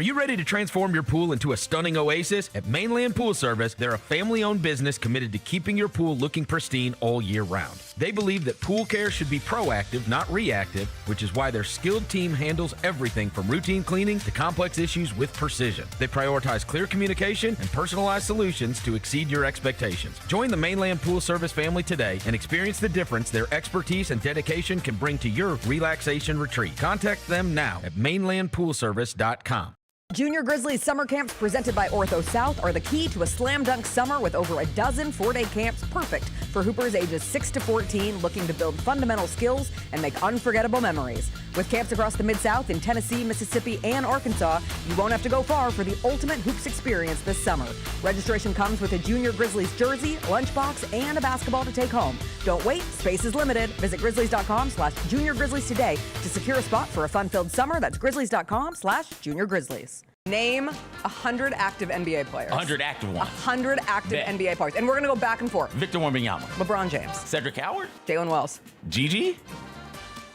Are you ready to transform your pool into a stunning oasis? At Mainland Pool Service, they're a family-owned business committed to keeping your pool looking pristine all year round. They believe that pool care should be proactive, not reactive, which is why their skilled team handles everything from routine cleaning to complex issues with precision. They prioritize clear communication and personalized solutions to exceed your expectations. Join the Mainland Pool Service family today and experience the difference their expertise and dedication can bring to your relaxation retreat. Contact them now at mainlandpoolservice.com. Junior Grizzlies summer camps presented by Ortho South are the key to a slam dunk summer with over a dozen 4-day camps perfect for hoopers ages 6 to 14 looking to build fundamental skills and make unforgettable memories. With camps across the Mid-South in Tennessee, Mississippi, and Arkansas, you won't have to go far for the ultimate hoops experience this summer. Registration comes with a Junior Grizzlies jersey, lunchbox, and a basketball to take home. Don't wait, space is limited. Visit grizzlies.com/Junior Grizzlies today to secure a spot for a fun-filled summer. That's grizzlies.com/Junior Grizzlies. Name 100 active NBA players. 100 active ones. 100 active NBA players. And we're going to go back and forth. Victor Wembanyama. LeBron James. Cedric Howard. Jalen Wells. Gigi.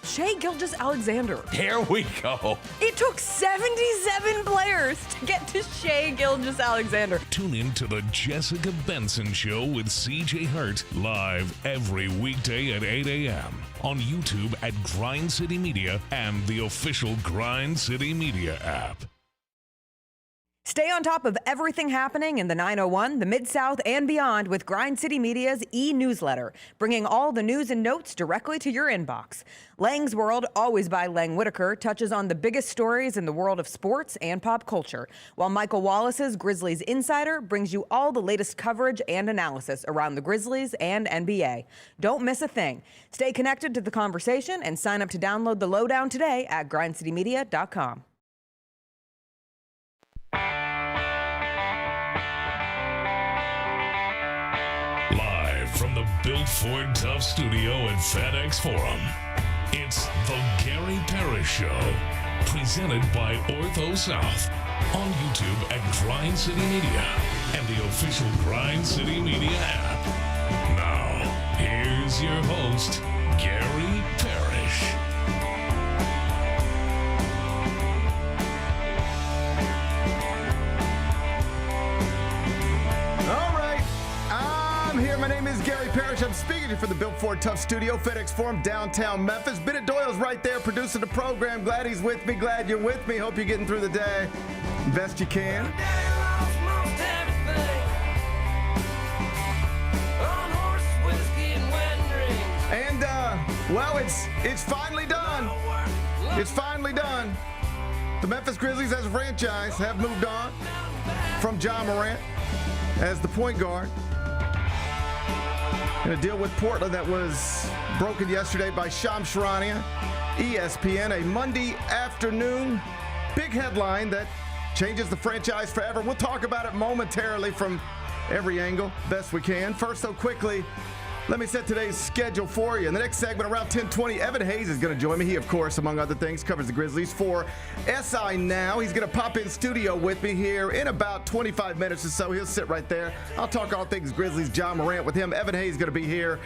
Shai Gilgeous-Alexander. There we go. It took 77 players to get to Shai Gilgeous-Alexander. Tune in to the Jessica Benson Show with CJ Hurt live every weekday at 8 a.m. on YouTube at Grind City Media and the official Grind City Media app. Stay on top of everything happening in the 901, the Mid-South, and beyond with Grind City Media's e-newsletter, bringing all the news and notes directly to your inbox. Lang's World, always by Lang Whitaker, touches on the biggest stories in the world of sports and pop culture, while Michael Wallace's Grizzlies Insider brings you all the latest coverage and analysis around the Grizzlies and NBA. Don't miss a thing. Stay connected to the conversation and sign up to download the lowdown today at grindcitymedia.com. Live from the Built Ford Tough studio at FedEx Forum, it's the Gary Parrish Show, presented by Ortho South, on YouTube at Grind City Media and the official Grind City Media app. Now, here's your host, Gary Parrish. My name is Gary Parrish. I'm speaking to you from the Built Ford Tough Studio, FedEx Forum, downtown Memphis. Bennett Doyle's right there producing the program. Glad he's with me. Glad you're with me. Hope you're getting through the day best you can. And, well, it's finally done. It's finally done. The Memphis Grizzlies as a franchise have moved on from Ja Morant as the point guard. In a deal with Portland that was broken yesterday by Shams Charania, ESPN, a Monday afternoon big headline that changes the franchise forever. We'll talk about it momentarily from every angle, best we can. First, though, quickly, let me set today's schedule for you. In the next segment, around 10:20, Evan Hayes is going to join me. He, of course, among other things, covers the Grizzlies for SI Now. He's going to pop in studio with me here in about 25 minutes or so. He'll sit right there. I'll talk all things Grizzlies, Ja Morant with him. Evan Hayes is going to be here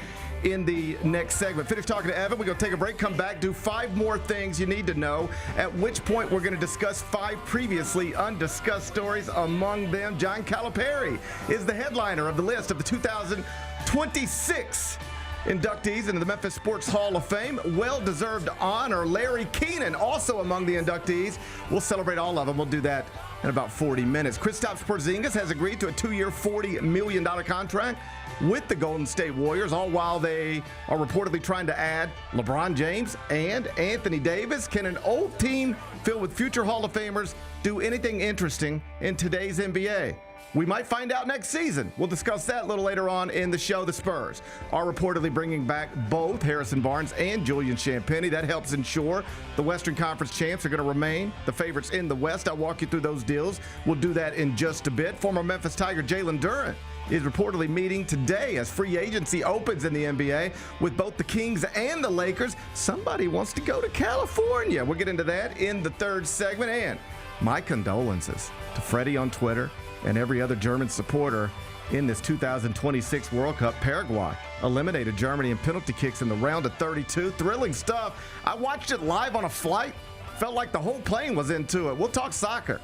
in the next segment. Finish talking to Evan. We're going to take a break, come back, do 5 more things you need to know, at which point we're going to discuss 5 previously undiscussed stories. Among them, John Calipari is the headliner of the list of the 2026 inductees into the Memphis Sports Hall of Fame. Well-deserved honor. Larry Keenan also among the inductees. We'll celebrate all of them. We'll do that in about 40 minutes. Kristaps Porzingis has agreed to a 2-year, $40 million contract with the Golden State Warriors, all while they are reportedly trying to add LeBron James and Anthony Davis. Can an old team filled with future Hall of Famers do anything interesting in today's NBA? We might find out next season. We'll discuss that a little later on in the show. The Spurs are reportedly bringing back both Harrison Barnes and Julian Champagnie. That helps ensure the Western Conference champs are going to remain the favorites in the West. I'll walk you through those deals. We'll do that in just a bit. Former Memphis Tiger Jalen Duren is reportedly meeting today as free agency opens in the NBA with both the Kings and the Lakers. Somebody wants to go to California. We'll get into that in the third segment. And my condolences to Freddie on Twitter and every other German supporter in this 2026 World Cup. Paraguay eliminated Germany in penalty kicks in the round of 32. Thrilling stuff. I watched it live on a flight. Felt like the whole plane was into it. We'll talk soccer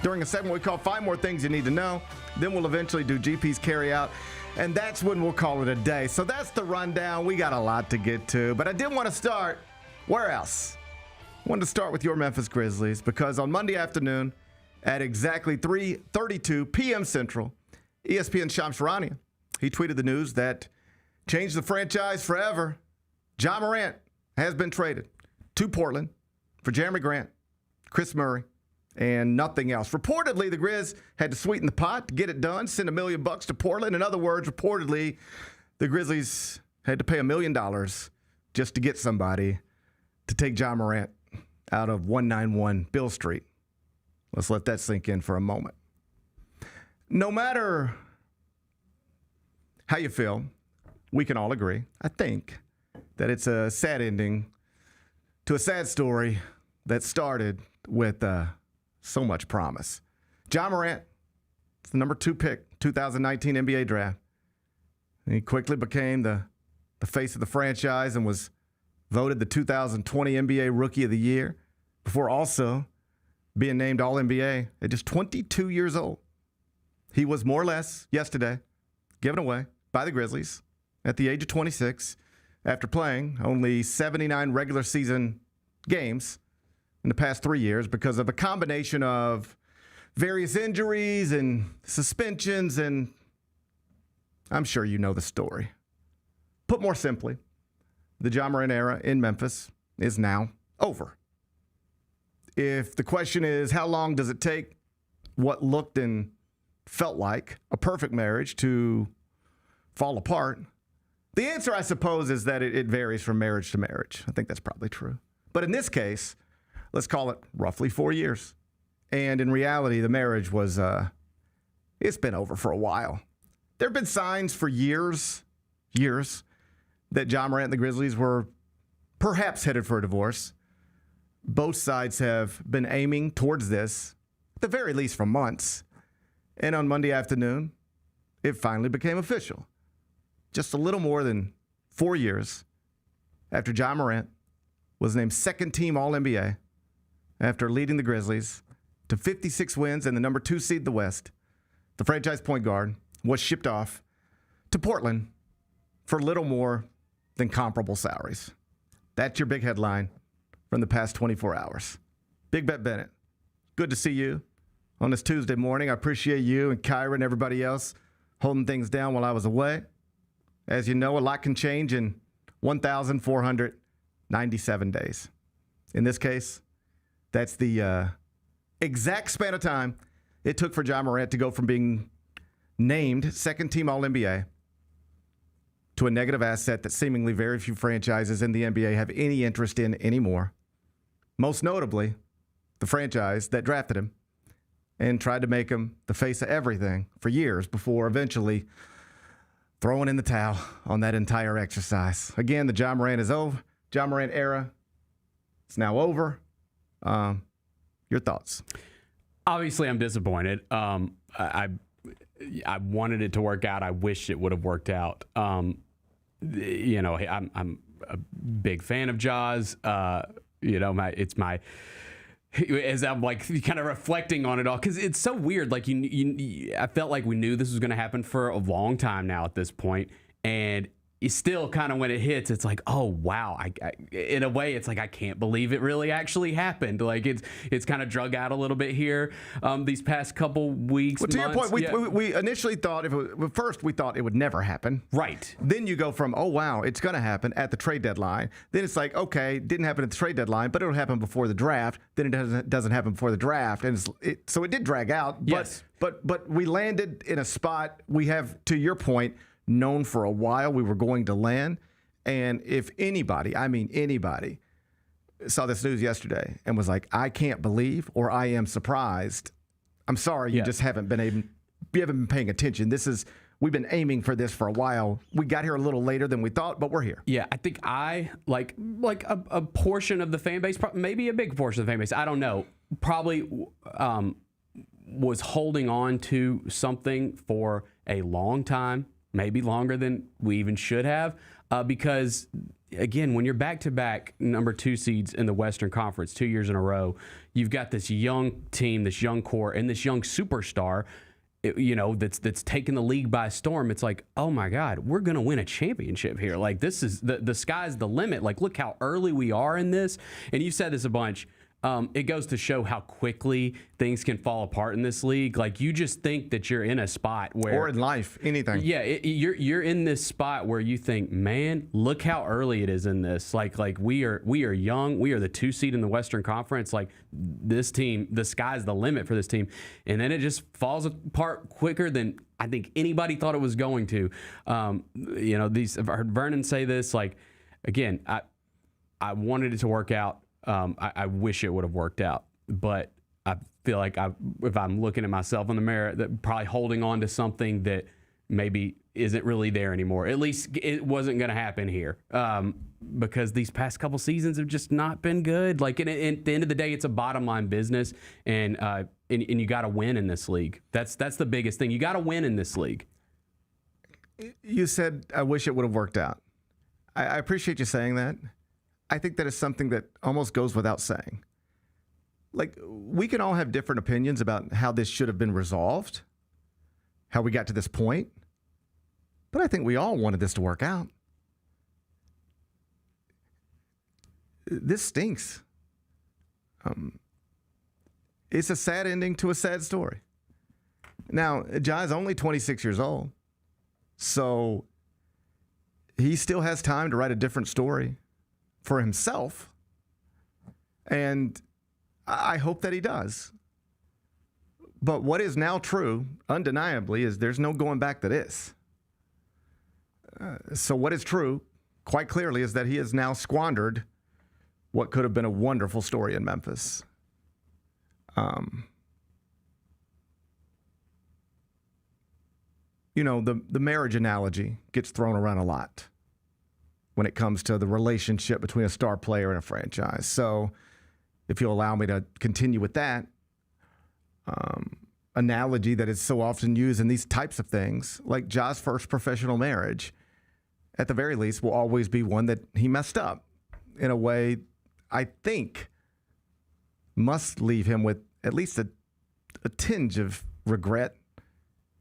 during a segment we call 5 More Things You Need to Know. Then we'll eventually do GP's Carry Out, and that's when we'll call it a day. So that's the rundown. We got a lot to get to, but I did want to start, where else? I wanted to start with your Memphis Grizzlies, because on Monday afternoon at exactly 3:32 p.m. Central, ESPN's Shams Charania, he tweeted the news that changed the franchise forever. Ja Morant has been traded to Portland for Jeremy Grant, Chris Murray, and nothing else. Reportedly, the Grizz had to sweeten the pot to get it done, send $1 million to Portland. In other words, reportedly, the Grizzlies had to pay $1 million just to get somebody to take Ja Morant out of 191 Bill Street. Let's let that sink in for a moment. No matter how you feel, we can all agree, I think, that it's a sad ending to a sad story that started with so much promise. Ja Morant, the number 2 pick, 2019 NBA draft. He quickly became the face of the franchise and was voted the 2020 NBA Rookie of the Year, before also being named All-NBA at just 22 years old. He was more or less, yesterday, given away by the Grizzlies at the age of 26 after playing only 79 regular season games in the past 3 years because of a combination of various injuries and suspensions, and I'm sure you know the story. Put more simply, the Ja Morant era in Memphis is now over. If the question is, how long does it take what looked and felt like a perfect marriage to fall apart, the answer, I suppose, is that it varies from marriage to marriage. I think that's probably true. But in this case, let's call it roughly 4 years. And in reality, the marriage was, it's been over for a while. There have been signs for years, that Ja Morant and the Grizzlies were perhaps headed for a divorce. Both sides have been aiming towards this, at the very least for months. And on Monday afternoon, it finally became official. Just a little more than 4 years after Ja Morant was named second-team All-NBA after leading the Grizzlies to 56 wins and the number 2 seed in the West, the franchise point guard was shipped off to Portland for little more than comparable salaries. That's your big headline from the past 24 hours. Big Bet Bennett, good to see you on this Tuesday morning. I appreciate you and Kyra and everybody else holding things down while I was away. As you know, a lot can change in 1,497 days. In this case, that's the exact span of time it took for Ja Morant to go from being named second-team All-NBA to a negative asset that seemingly very few franchises in the NBA have any interest in anymore. Most notably, the franchise that drafted him and tried to make him the face of everything for years before eventually throwing in the towel on that entire exercise. Again, the Ja Morant is over. Ja Morant era, it's now over. Your thoughts? Obviously, I'm disappointed. I wanted it to work out. I wish it would have worked out. I'm a big fan of Ja's. As I'm like kind of reflecting on it all, because it's so weird. Like I felt like we knew this was going to happen for a long time now at this point, and it's still kind of when it hits, it's like, oh wow. I in a way, it's like I can't believe it really actually happened. Like it's kind of drug out a little bit here these past couple weeks. Well, to months. your point, we initially thought first we thought it would never happen. Right. Then you go from, oh wow, it's going to happen at the trade deadline. Then it's like, okay, didn't happen at the trade deadline, but it'll happen before the draft. Then it doesn't happen before the draft, and so it did drag out. Yes. But we landed in a spot we have, to your point, known for a while we were going to land. And if anybody saw this news yesterday and was like, I can't believe, or I am surprised, I'm sorry, you just haven't been paying attention. We've been aiming for this for a while. We got here a little later than we thought, but we're here. Yeah, I think like a portion of the fan base, maybe a big portion of the fan base, I don't know, probably was holding on to something for a long time, maybe longer than we even should have, because again, when you're back-to-back number 2 seeds in the Western Conference 2 years in a row, you've got this young team, this young core, and this young superstar, that's taken the league by storm. It's like, oh my God, we're going to win a championship here. Like, this is the sky's the limit. Like, look how early we are in this. And you've said this a bunch. It goes to show how quickly things can fall apart in this league. Like, you just think that you're in a spot where, or in life, anything. Yeah, you're in this spot where you think, man, look how early it is in this. Like we are young. We are the 2 seed in the Western Conference. Like, this team, the sky's the limit for this team, and then it just falls apart quicker than I think anybody thought it was going to. I've heard Vernon say this. Like, again, I wanted it to work out. I wish it would have worked out, but I feel like if I'm looking at myself in the mirror, that probably holding on to something that maybe isn't really there anymore. At least it wasn't going to happen here, because these past couple seasons have just not been good. Like, at the end of the day, it's a bottom line business, and you got to win in this league. That's the biggest thing. You got to win in this league. You said, I wish it would have worked out. I appreciate you saying that. I think that is something that almost goes without saying. Like, we can all have different opinions about how this should have been resolved, how we got to this point, but I think we all wanted this to work out. This stinks. It's a sad ending to a sad story. Now, Ja's only 26 years old, so he still has time to write a different story for himself, and I hope that he does. But what is now true, undeniably, is there's no going back to this. So what is true, quite clearly, is that he has now squandered what could have been a wonderful story in Memphis. The marriage analogy gets thrown around a lot when it comes to the relationship between a star player and a franchise. So if you'll allow me to continue with that analogy that is so often used in these types of things, like Ja's first professional marriage, at the very least, will always be one that he messed up in a way I think must leave him with at least a tinge of regret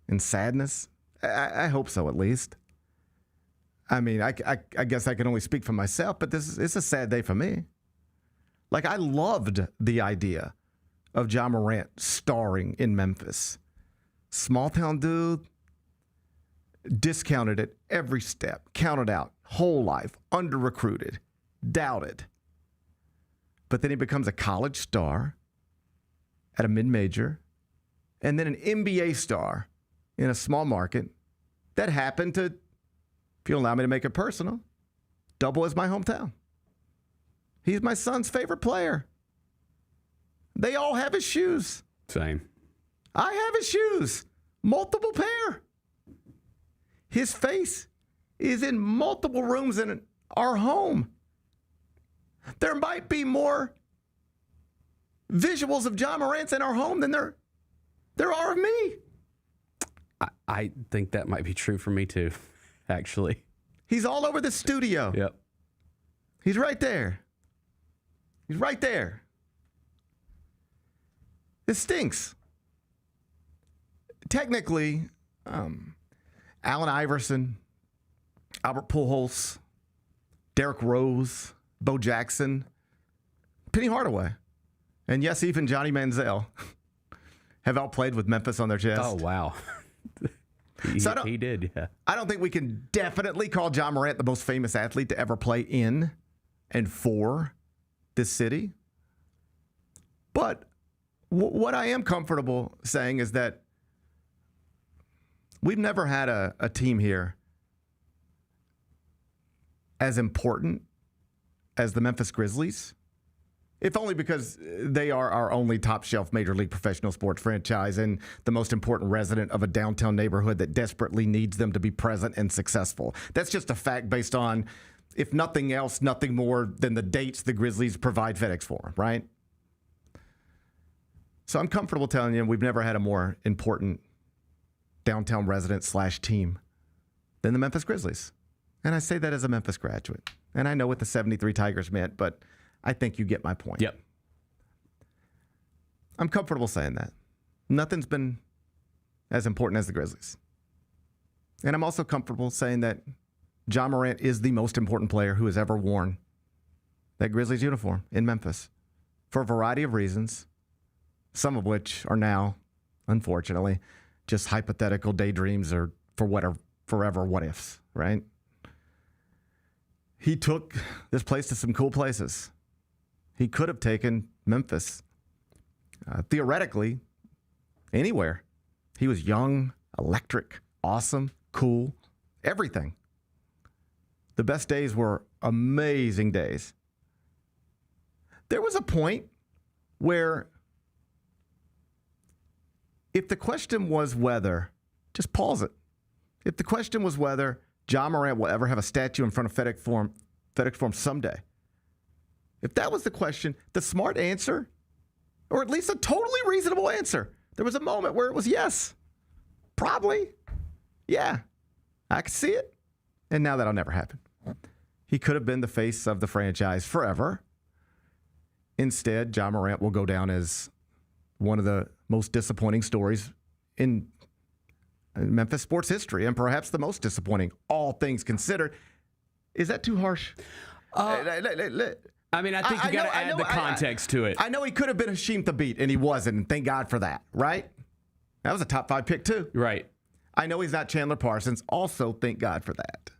and sadness. I hope so, at least. I mean, I guess I can only speak for myself, but it's a sad day for me. Like, I loved the idea of Ja Morant starring in Memphis. Small town dude, discounted at every step, counted out, whole life, under-recruited, doubted. But then he becomes a college star at a mid-major, and then an NBA star in a small market that happened to, if you'll allow me to make it personal, double as my hometown. He's my son's favorite player. They all have his shoes. Same. I have his shoes. Multiple pair. His face is in multiple rooms in our home. There might be more visuals of Ja Morant in our home than there are of me. I think that might be true for me too, actually. He's all over the studio. Yep. He's right there. He's right there. It stinks. Technically, Allen Iverson, Albert Pujols, Derrick Rose, Bo Jackson, Penny Hardaway, and yes, even Johnny Manziel have outplayed with Memphis on their chest. Oh, wow. He did, yeah. I don't think we can definitely call Ja Morant the most famous athlete to ever play in and for this city. But what I am comfortable saying is that we've never had a team here as important as the Memphis Grizzlies, if only because they are our only top-shelf Major League professional sports franchise and the most important resident of a downtown neighborhood that desperately needs them to be present and successful. That's just a fact based on, if nothing else, nothing more than the dates the Grizzlies provide FedEx for, right? So I'm comfortable telling you we've never had a more important downtown resident / team than the Memphis Grizzlies. And I say that as a Memphis graduate. And I know what the 73 Tigers meant, but I think you get my point. Yep. I'm comfortable saying that. Nothing's been as important as the Grizzlies. And I'm also comfortable saying that Ja Morant is the most important player who has ever worn that Grizzlies uniform in Memphis for a variety of reasons, some of which are now, unfortunately, just hypothetical daydreams or for whatever, forever what ifs, right? He took this place to some cool places. He could have taken Memphis, theoretically, anywhere. He was young, electric, awesome, cool, everything. The best days were amazing days. There was a point where if the question was whether, just pause it. If the question was whether Ja Morant will ever have a statue in front of FedEx Forum someday, if that was the question, the smart answer, or at least a totally reasonable answer, there was a moment where it was yes. Probably. Yeah. I could see it. And now that'll never happen. He could have been the face of the franchise forever. Instead, Ja Morant will go down as one of the most disappointing stories in Memphis sports history, and perhaps the most disappointing, all things considered. Is that too harsh? I mean, I think you got to add the context to it. I know he could have been Hasheem Thabeet, and he wasn't, and thank God for that, right? That was a top 5 pick, too. Right. I know he's not Chandler Parsons. Also, thank God for that.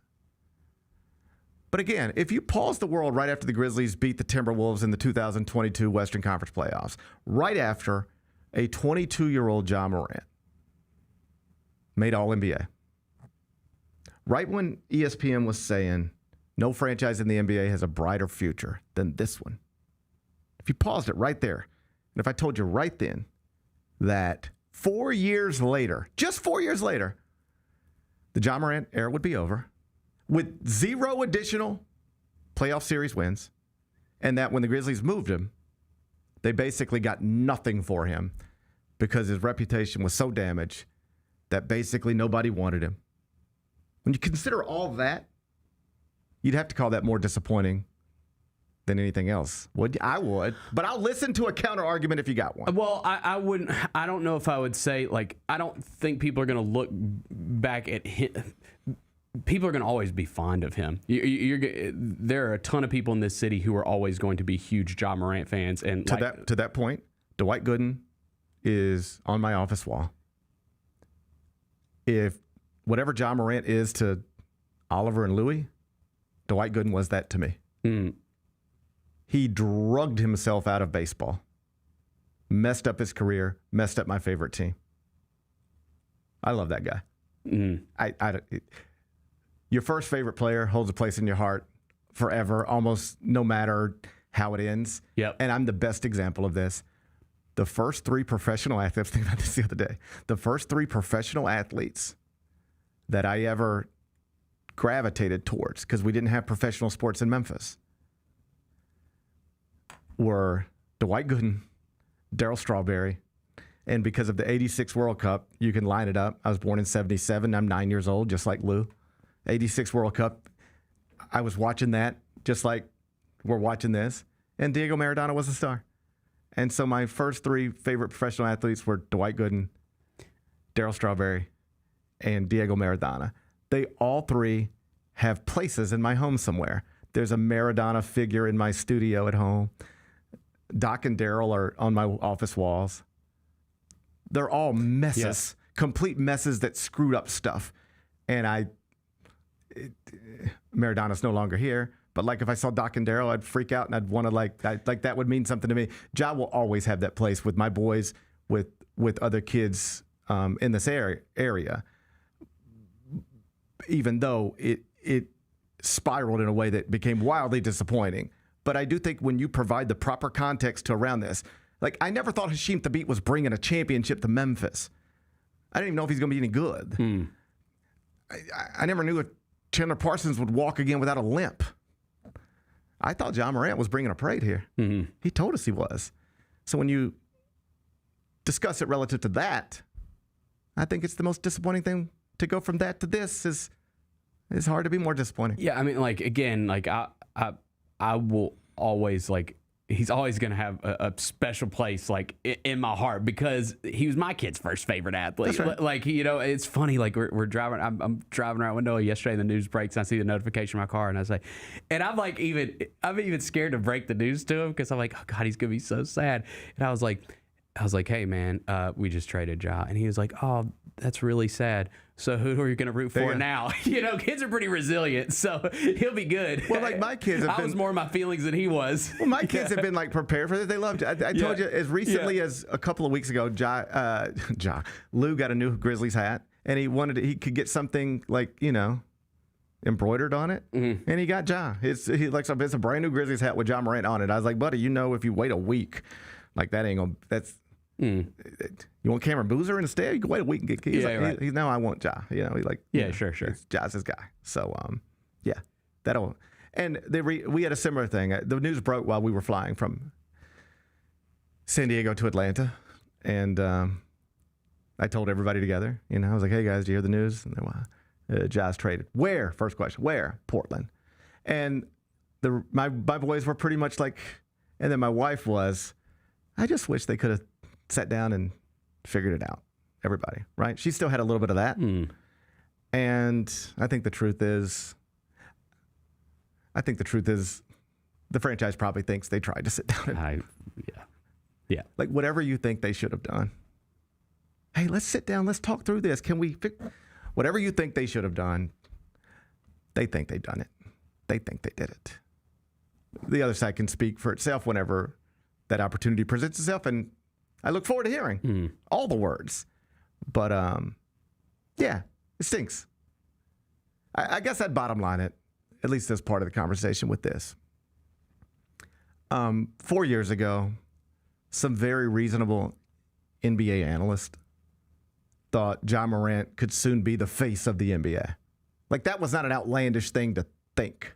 But again, if you pause the world right after the Grizzlies beat the Timberwolves in the 2022 Western Conference playoffs, right after a 22-year-old Ja Morant made All-NBA, right when ESPN was saying no franchise in the NBA has a brighter future than this one, if you paused it right there, and if I told you right then that 4 years later, just 4 years later, the Ja Morant era would be over, with 0 additional playoff series wins, and that when the Grizzlies moved him, they basically got nothing for him because his reputation was so damaged that basically nobody wanted him. When you consider all that, you'd have to call that more disappointing than anything else. Would you? I would, but I'll listen to a counter argument if you got one. Well, I wouldn't. I don't know if I would say, like, I don't think people are going to look back at him. People are going to always be fond of him. There are a ton of people in this city who are always going to be huge Ja Morant fans. And to that point, Dwight Gooden is on my office wall. If whatever Ja Morant is to Oliver and Louie, Dwight Gooden was that to me. Mm. He drugged himself out of baseball, messed up his career, messed up my favorite team. I love that guy. Mm. Your first favorite player holds a place in your heart forever, almost no matter how it ends. Yep. And I'm the best example of this. The first 3 professional athletes, I was thinking about this the other day, the first 3 professional athletes that I ever gravitated towards, because we didn't have professional sports in Memphis, were Dwight Gooden, Darryl Strawberry, and because of the 86 World Cup, you can line it up. I was born in 77. I'm 9 years old, just like Lou. 86 World Cup, I was watching that just like we're watching this, and Diego Maradona was a star. And so my first 3 favorite professional athletes were Dwight Gooden, Darryl Strawberry, and Diego Maradona. They all 3 have places in my home somewhere. There's a Maradona figure in my studio at home. Doc and Darryl are on my office walls. They're all messes, complete messes that screwed up stuff. And Maradona's no longer here, but like if I saw Doc and Darryl, I'd freak out and I'd want to like that would mean something to me. Ja will always have that place with my boys, with other kids in this area, even though it spiraled in a way that became wildly disappointing. But I do think when you provide the proper context to around this, like I never thought Hasheem Thabeet was bringing a championship to Memphis. I didn't even know if he's going to be any good. I never knew if Chandler Parsons would walk again without a limp. I thought Ja Morant was bringing a parade here. Mm-hmm. He told us he was. So when you discuss it relative to that, I think it's the most disappointing thing to go from that to this is hard to be more disappointing. Yeah, I mean, like, again, like I will always he's always going to have a special place in my heart because he was my kid's first favorite athlete. That's right. It's funny. We're driving. I'm driving around window yesterday. The news breaks. And I see the notification in my car, and I say, and I'm even scared to break the news to him because I'm like, oh God, he's gonna be so sad. And I was like, hey man, we just traded Ja, and he was like, oh, that's really sad. So who are you going to root for now? Kids are pretty resilient, so he'll be good. Well, my kids have I was more in my feelings than he was. Well, my kids have been prepared for this. They loved it. I told you as recently as a couple of weeks ago, Lou got a new Grizzlies hat, and he could get something embroidered on it, and he got Ja. It's a brand new Grizzlies hat with Ja Morant on it. I was like, buddy, if you wait a week, that ain't gonna. That's. You want Cameron Boozer instead? You can wait a week and get. He's now I want Ja. Sure. Ja's his guy. So that'll. And we had a similar thing. The news broke while we were flying from San Diego to Atlanta, and I told everybody together. I was like, "Hey guys, do you hear the news?" And they were, Ja's traded. Where? First question. Where? Portland. And my boys were pretty much and then my wife was. I just wish they could have sat down and figured it out. Everybody, right? She still had a little bit of that. And I think the truth is, the franchise probably thinks they tried to sit down and whatever you think they should have done. Hey, let's sit down. Let's talk through this. Can we fix whatever you think they should have done? They think they've done it. They think they did it. The other side can speak for itself whenever that opportunity presents itself, and I look forward to hearing all the words. But it stinks. I guess I'd bottom line it, at least as part of the conversation with this. 4 years ago, some very reasonable NBA analysts thought Ja Morant could soon be the face of the NBA. That was not an outlandish thing to think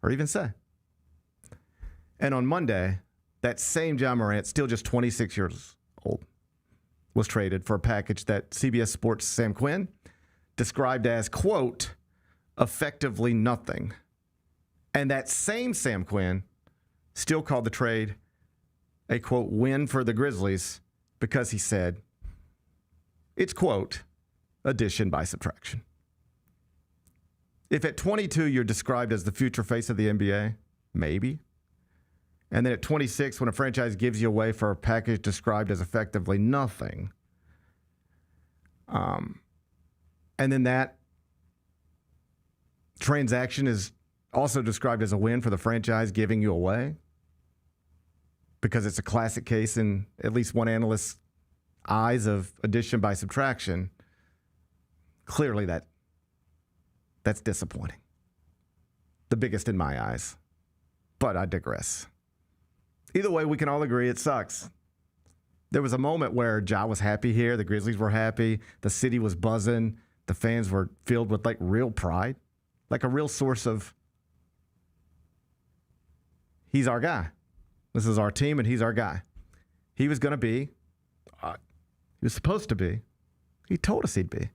or even say. And on Monday, that same Ja Morant, still just 26 years old, was traded for a package that CBS Sports' Sam Quinn described as, quote, effectively nothing. And that same Sam Quinn still called the trade a, quote, win for the Grizzlies because he said, it's, quote, addition by subtraction. If at 22 you're described as the future face of the NBA, maybe. And then at 26, when a franchise gives you away for a package described as effectively nothing, and then that transaction is also described as a win for the franchise giving you away, because it's a classic case in at least one analyst's eyes of addition by subtraction, clearly that's disappointing. The biggest in my eyes. But I digress. Either way, we can all agree it sucks. There was a moment where Ja was happy here. The Grizzlies were happy. The city was buzzing. The fans were filled with real pride, a real source of, he's our guy. This is our team, and he's our guy. He was going to be, he was supposed to be, he told us he'd be,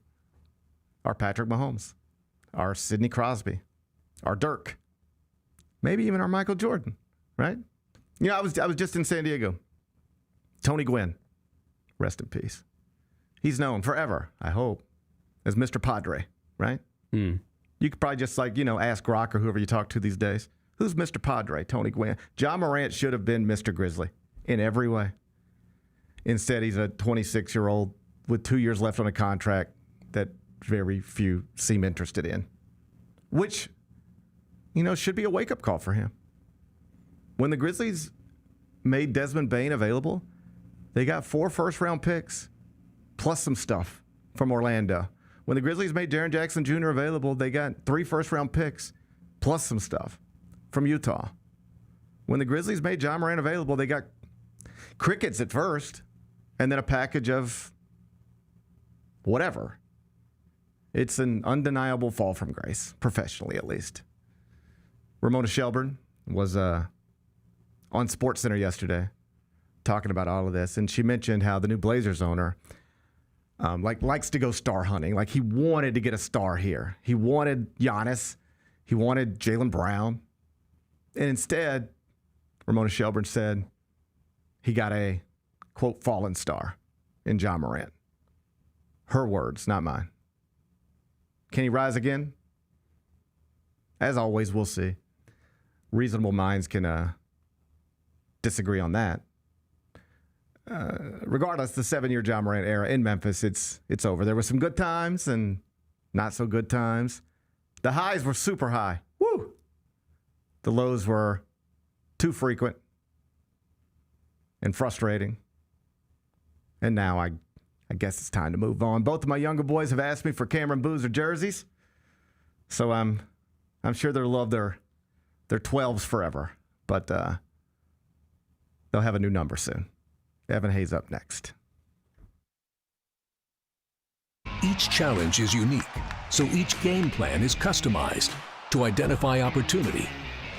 our Patrick Mahomes, our Sidney Crosby, our Dirk, maybe even our Michael Jordan, right? I was just in San Diego. Tony Gwynn, rest in peace. He's known forever, I hope, as Mr. Padre, right? You could probably just ask Rock or whoever you talk to these days. Who's Mr. Padre? Tony Gwynn. Ja Morant should have been Mr. Grizzly in every way. Instead, he's a 26-year-old with 2 years left on a contract that very few seem interested in, which, should be a wake-up call for him. When the Grizzlies made Desmond Bane available, they got 4 first-round picks plus some stuff from Orlando. When the Grizzlies made Jaren Jackson Jr. available, they got 3 first-round picks plus some stuff from Utah. When the Grizzlies made Ja Morant available, they got crickets at first and then a package of whatever. It's an undeniable fall from grace, professionally at least. Ramona Shelburne was on SportsCenter yesterday talking about all of this, and she mentioned how the new Blazers owner likes to go star hunting. He wanted to get a star here. He wanted Giannis. He wanted Jaylen Brown. And instead, Ramona Shelburne said he got a, quote, fallen star in Ja Morant. Her words, not mine. Can he rise again? As always, we'll see. Reasonable minds can disagree on that. Regardless, the 7-year Ja Morant era in Memphis, it's over. There were some good times and not so good times. The highs were super high. Woo! The lows were too frequent and frustrating. And now I guess it's time to move on. Both of my younger boys have asked me for Cameron Boozer jerseys, so I'm sure they'll love their 12s forever. But they'll have a new number soon. Evan Hayes up next. Each challenge is unique, so each game plan is customized to identify opportunity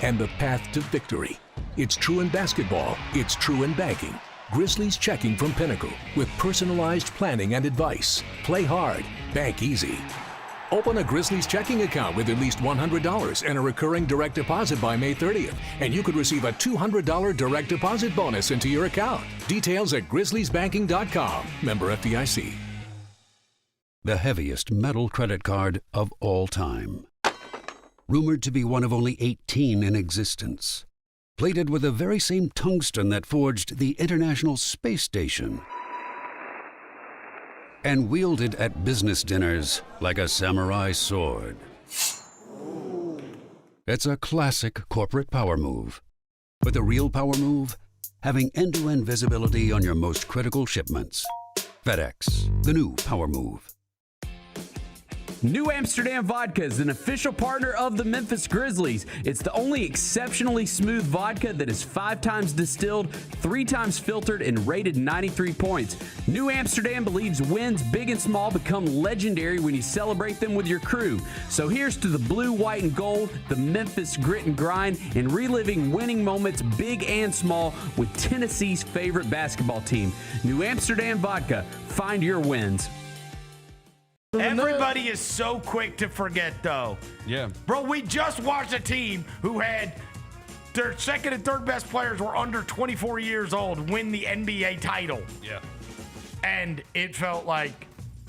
and the path to victory. It's true in basketball. It's true in banking. Grizzlies Checking from Pinnacle with personalized planning and advice. Play hard, bank easy. Open a Grizzlies checking account with at least $100 and a recurring direct deposit by May 30th, and you could receive a $200 direct deposit bonus into your account. Details at grizzliesbanking.com. Member FDIC. The heaviest metal credit card of all time. Rumored to be one of only 18 in existence. Plated with the very same tungsten that forged the International Space Station. And wielded at business dinners like a samurai sword. It's a classic corporate power move. But the real power move? Having end-to-end visibility on your most critical shipments. FedEx, the new power move. New Amsterdam Vodka is an official partner of the Memphis Grizzlies. It's the only exceptionally smooth vodka that is 5 times distilled, 3 times filtered, and rated 93 points. New Amsterdam believes wins big and small become legendary when you celebrate them with your crew. So here's to the blue, white, and gold, the Memphis grit and grind, and reliving winning moments big and small with Tennessee's favorite basketball team. New Amsterdam Vodka. Find your wins. Everybody is so quick to forget, though. Yeah. Bro, we just watched a team who had their second and third best players were under 24 years old win the NBA title. Yeah. And it felt like,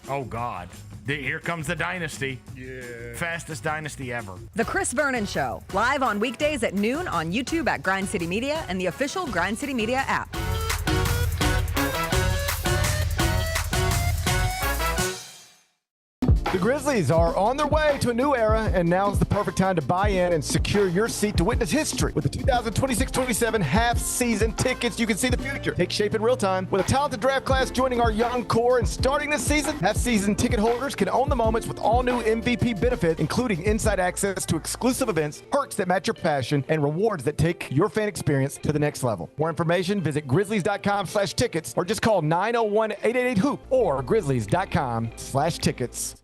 oh, God, here comes the dynasty. Yeah. Fastest dynasty ever. The Chris Vernon Show, live on weekdays at noon on YouTube at Grind City Media and the official Grind City Media app. The Grizzlies are on their way to a new era, and now's the perfect time to buy in and secure your seat to witness history. With the 2026-27 half-season tickets, you can see the future take shape in real time. With a talented draft class joining our young core and starting this season, half-season ticket holders can own the moments with all new MVP benefit, including inside access to exclusive events, perks that match your passion, and rewards that take your fan experience to the next level. More information, visit grizzlies.com/tickets or just call 901-888-HOOP or grizzlies.com/tickets.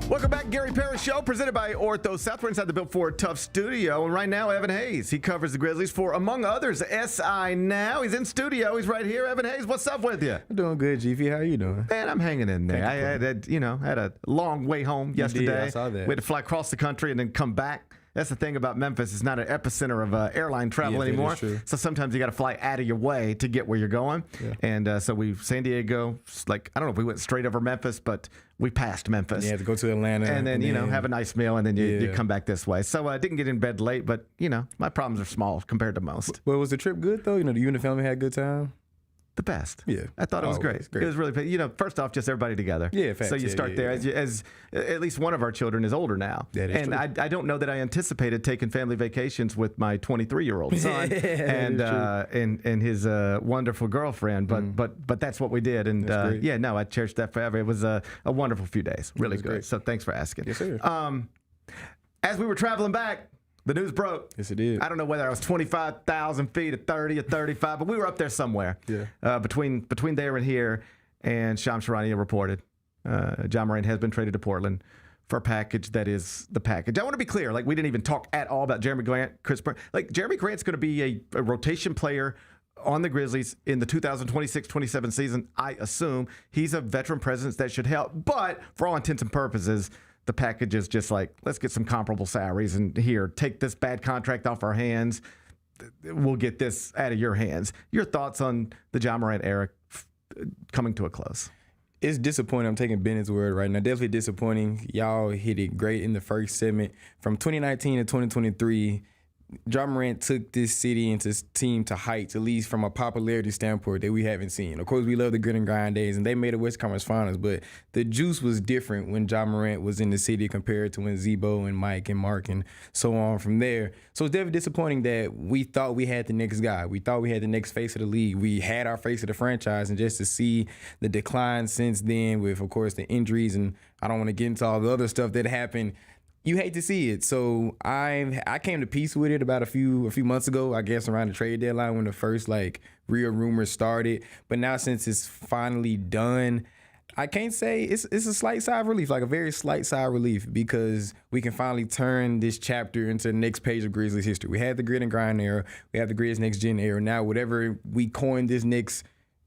Welcome back, Gary Parrish Show, presented by Ortho South. We're inside the Built Ford Tough studio, and right now, Evan Hayes. He covers the Grizzlies for, among others, SI Now. He's in studio. He's right here. Evan Hayes, what's up with you? I'm doing good, GV. How are you doing? Man, I'm hanging in there. I had a long way home yesterday. Did. I saw that. We had to fly across the country and then come back. That's the thing about Memphis. It's not an epicenter of airline travel anymore. So sometimes you got to fly out of your way to get where you're going. Yeah. And so San Diego, I don't know if we went straight over Memphis, but we passed Memphis. Yeah, to go to Atlanta. And then, have a nice meal, and then you come back this way. So I didn't get in bed late, but, my problems are small compared to most. Well, was the trip good, though? You and the family had a good time? The best. Yeah. I thought it was great. It was really, first off, just everybody together. Yeah, facts. So you start there. As at least one of our children is older now. That is true. I don't know that I anticipated taking family vacations with my 23-year-old son and his wonderful girlfriend, but that's what we did. And I cherished that forever. It was a wonderful few days. Really good. Great. So thanks for asking. Yes, sir. As we were traveling back, the news broke. Yes, it did. I don't know whether I was 25,000 feet or 30 or 35, but we were up there somewhere. Yeah. Between there and here, and Shams Charania reported Ja Morant has been traded to Portland for a package that is the package. I want to be clear. Like, we didn't even talk at all about Jeremy Grant, Chris Brown. Like, Jeremy Grant's going to be a rotation player on the Grizzlies in the 2026-27 season, I assume. He's a veteran presence that should help. But for all intents and purposes, the package is just like, let's get some comparable salaries, and here, take this bad contract off our hands. We'll get this out of your hands. Your thoughts on the Ja Morant era coming to a close? It's disappointing. I'm taking Bennett's word right now. Definitely disappointing. Y'all hit it great in the first segment. From 2019 to 2023, Ja Morant took this city and this team to heights, at least from a popularity standpoint, that we haven't seen. Of course, we love the grit and grind days, and they made a West Conference Finals, but the juice was different when Ja Morant was in the city compared to when Zebo and Mike and Mark and so on from there. So it's definitely disappointing that we thought we had the next guy. We thought we had the next face of the league. We had our face of the franchise, and just to see the decline since then with, of course, the injuries, and I don't want to get into all the other stuff that happened, you hate to see it. So I came to peace with it about a few months ago, I guess around the trade deadline when the first real rumors started. But now since it's finally done, I can't say it's a slight sigh of relief, like a very slight sigh of relief, because we can finally turn this chapter into the next page of Grizzlies history. We had the grit and grind era, we have the Grizz next gen era. Now whatever we coin this next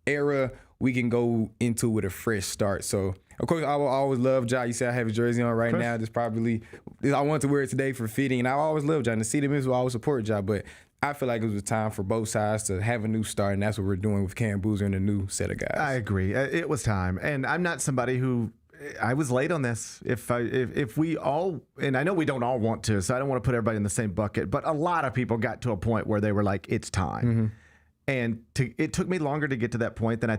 era, we can go into with a fresh start. So of course, I will always love Ja. You see I have his jersey on right now. I want to wear it today for fitting, and I always love Ja. And the city members will always support Ja. But I feel like it was time for both sides to have a new start, and that's what we're doing with Cam Boozer and a new set of guys. I agree. It was time. And I'm not somebody who – I was late on this. If we all – and I know we don't all want to, so I don't want to put everybody in the same bucket, but a lot of people got to a point where they were like, it's time. Mm-hmm. And it took me longer to get to that point than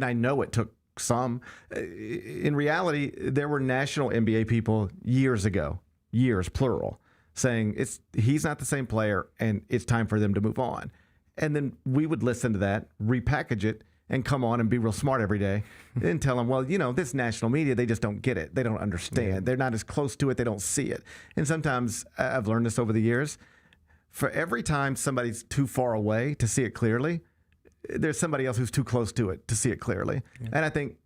I know it took some. In reality, there were national NBA people years ago, years plural, saying he's not the same player and it's time for them to move on. And then we would listen to that, repackage it, and come on and be real smart every day and tell them, well, this national media, they just don't get it. They don't understand. Yeah. They're not as close to it. They don't see it. And sometimes I've learned this over the years. For every time somebody's too far away to see it clearly, there's somebody else who's too close to it to see it clearly. Yeah. And I think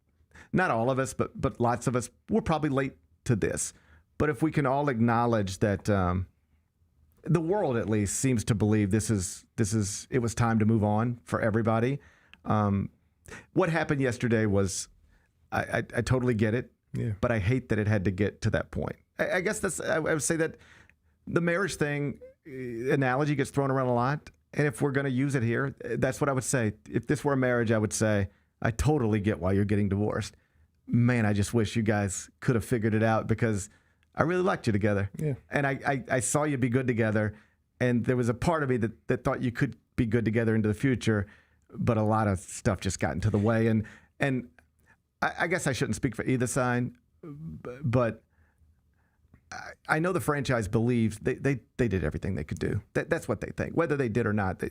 not all of us, but lots of us, we're probably late to this. But if we can all acknowledge that the world at least seems to believe it was time to move on for everybody. What happened yesterday was, I totally get it, but I hate that it had to get to that point. I guess I would say that the marriage thing analogy gets thrown around a lot. And if we're going to use it here, that's what I would say. If this were a marriage, I would say, I totally get why you're getting divorced. Man, I just wish you guys could have figured it out, because I really liked you together. Yeah. And I saw you be good together. And there was a part of me that thought you could be good together into the future, but a lot of stuff just got into the way. And I guess I shouldn't speak for either side, but I know the franchise believes they did everything they could do. That's what they think. Whether they did or not,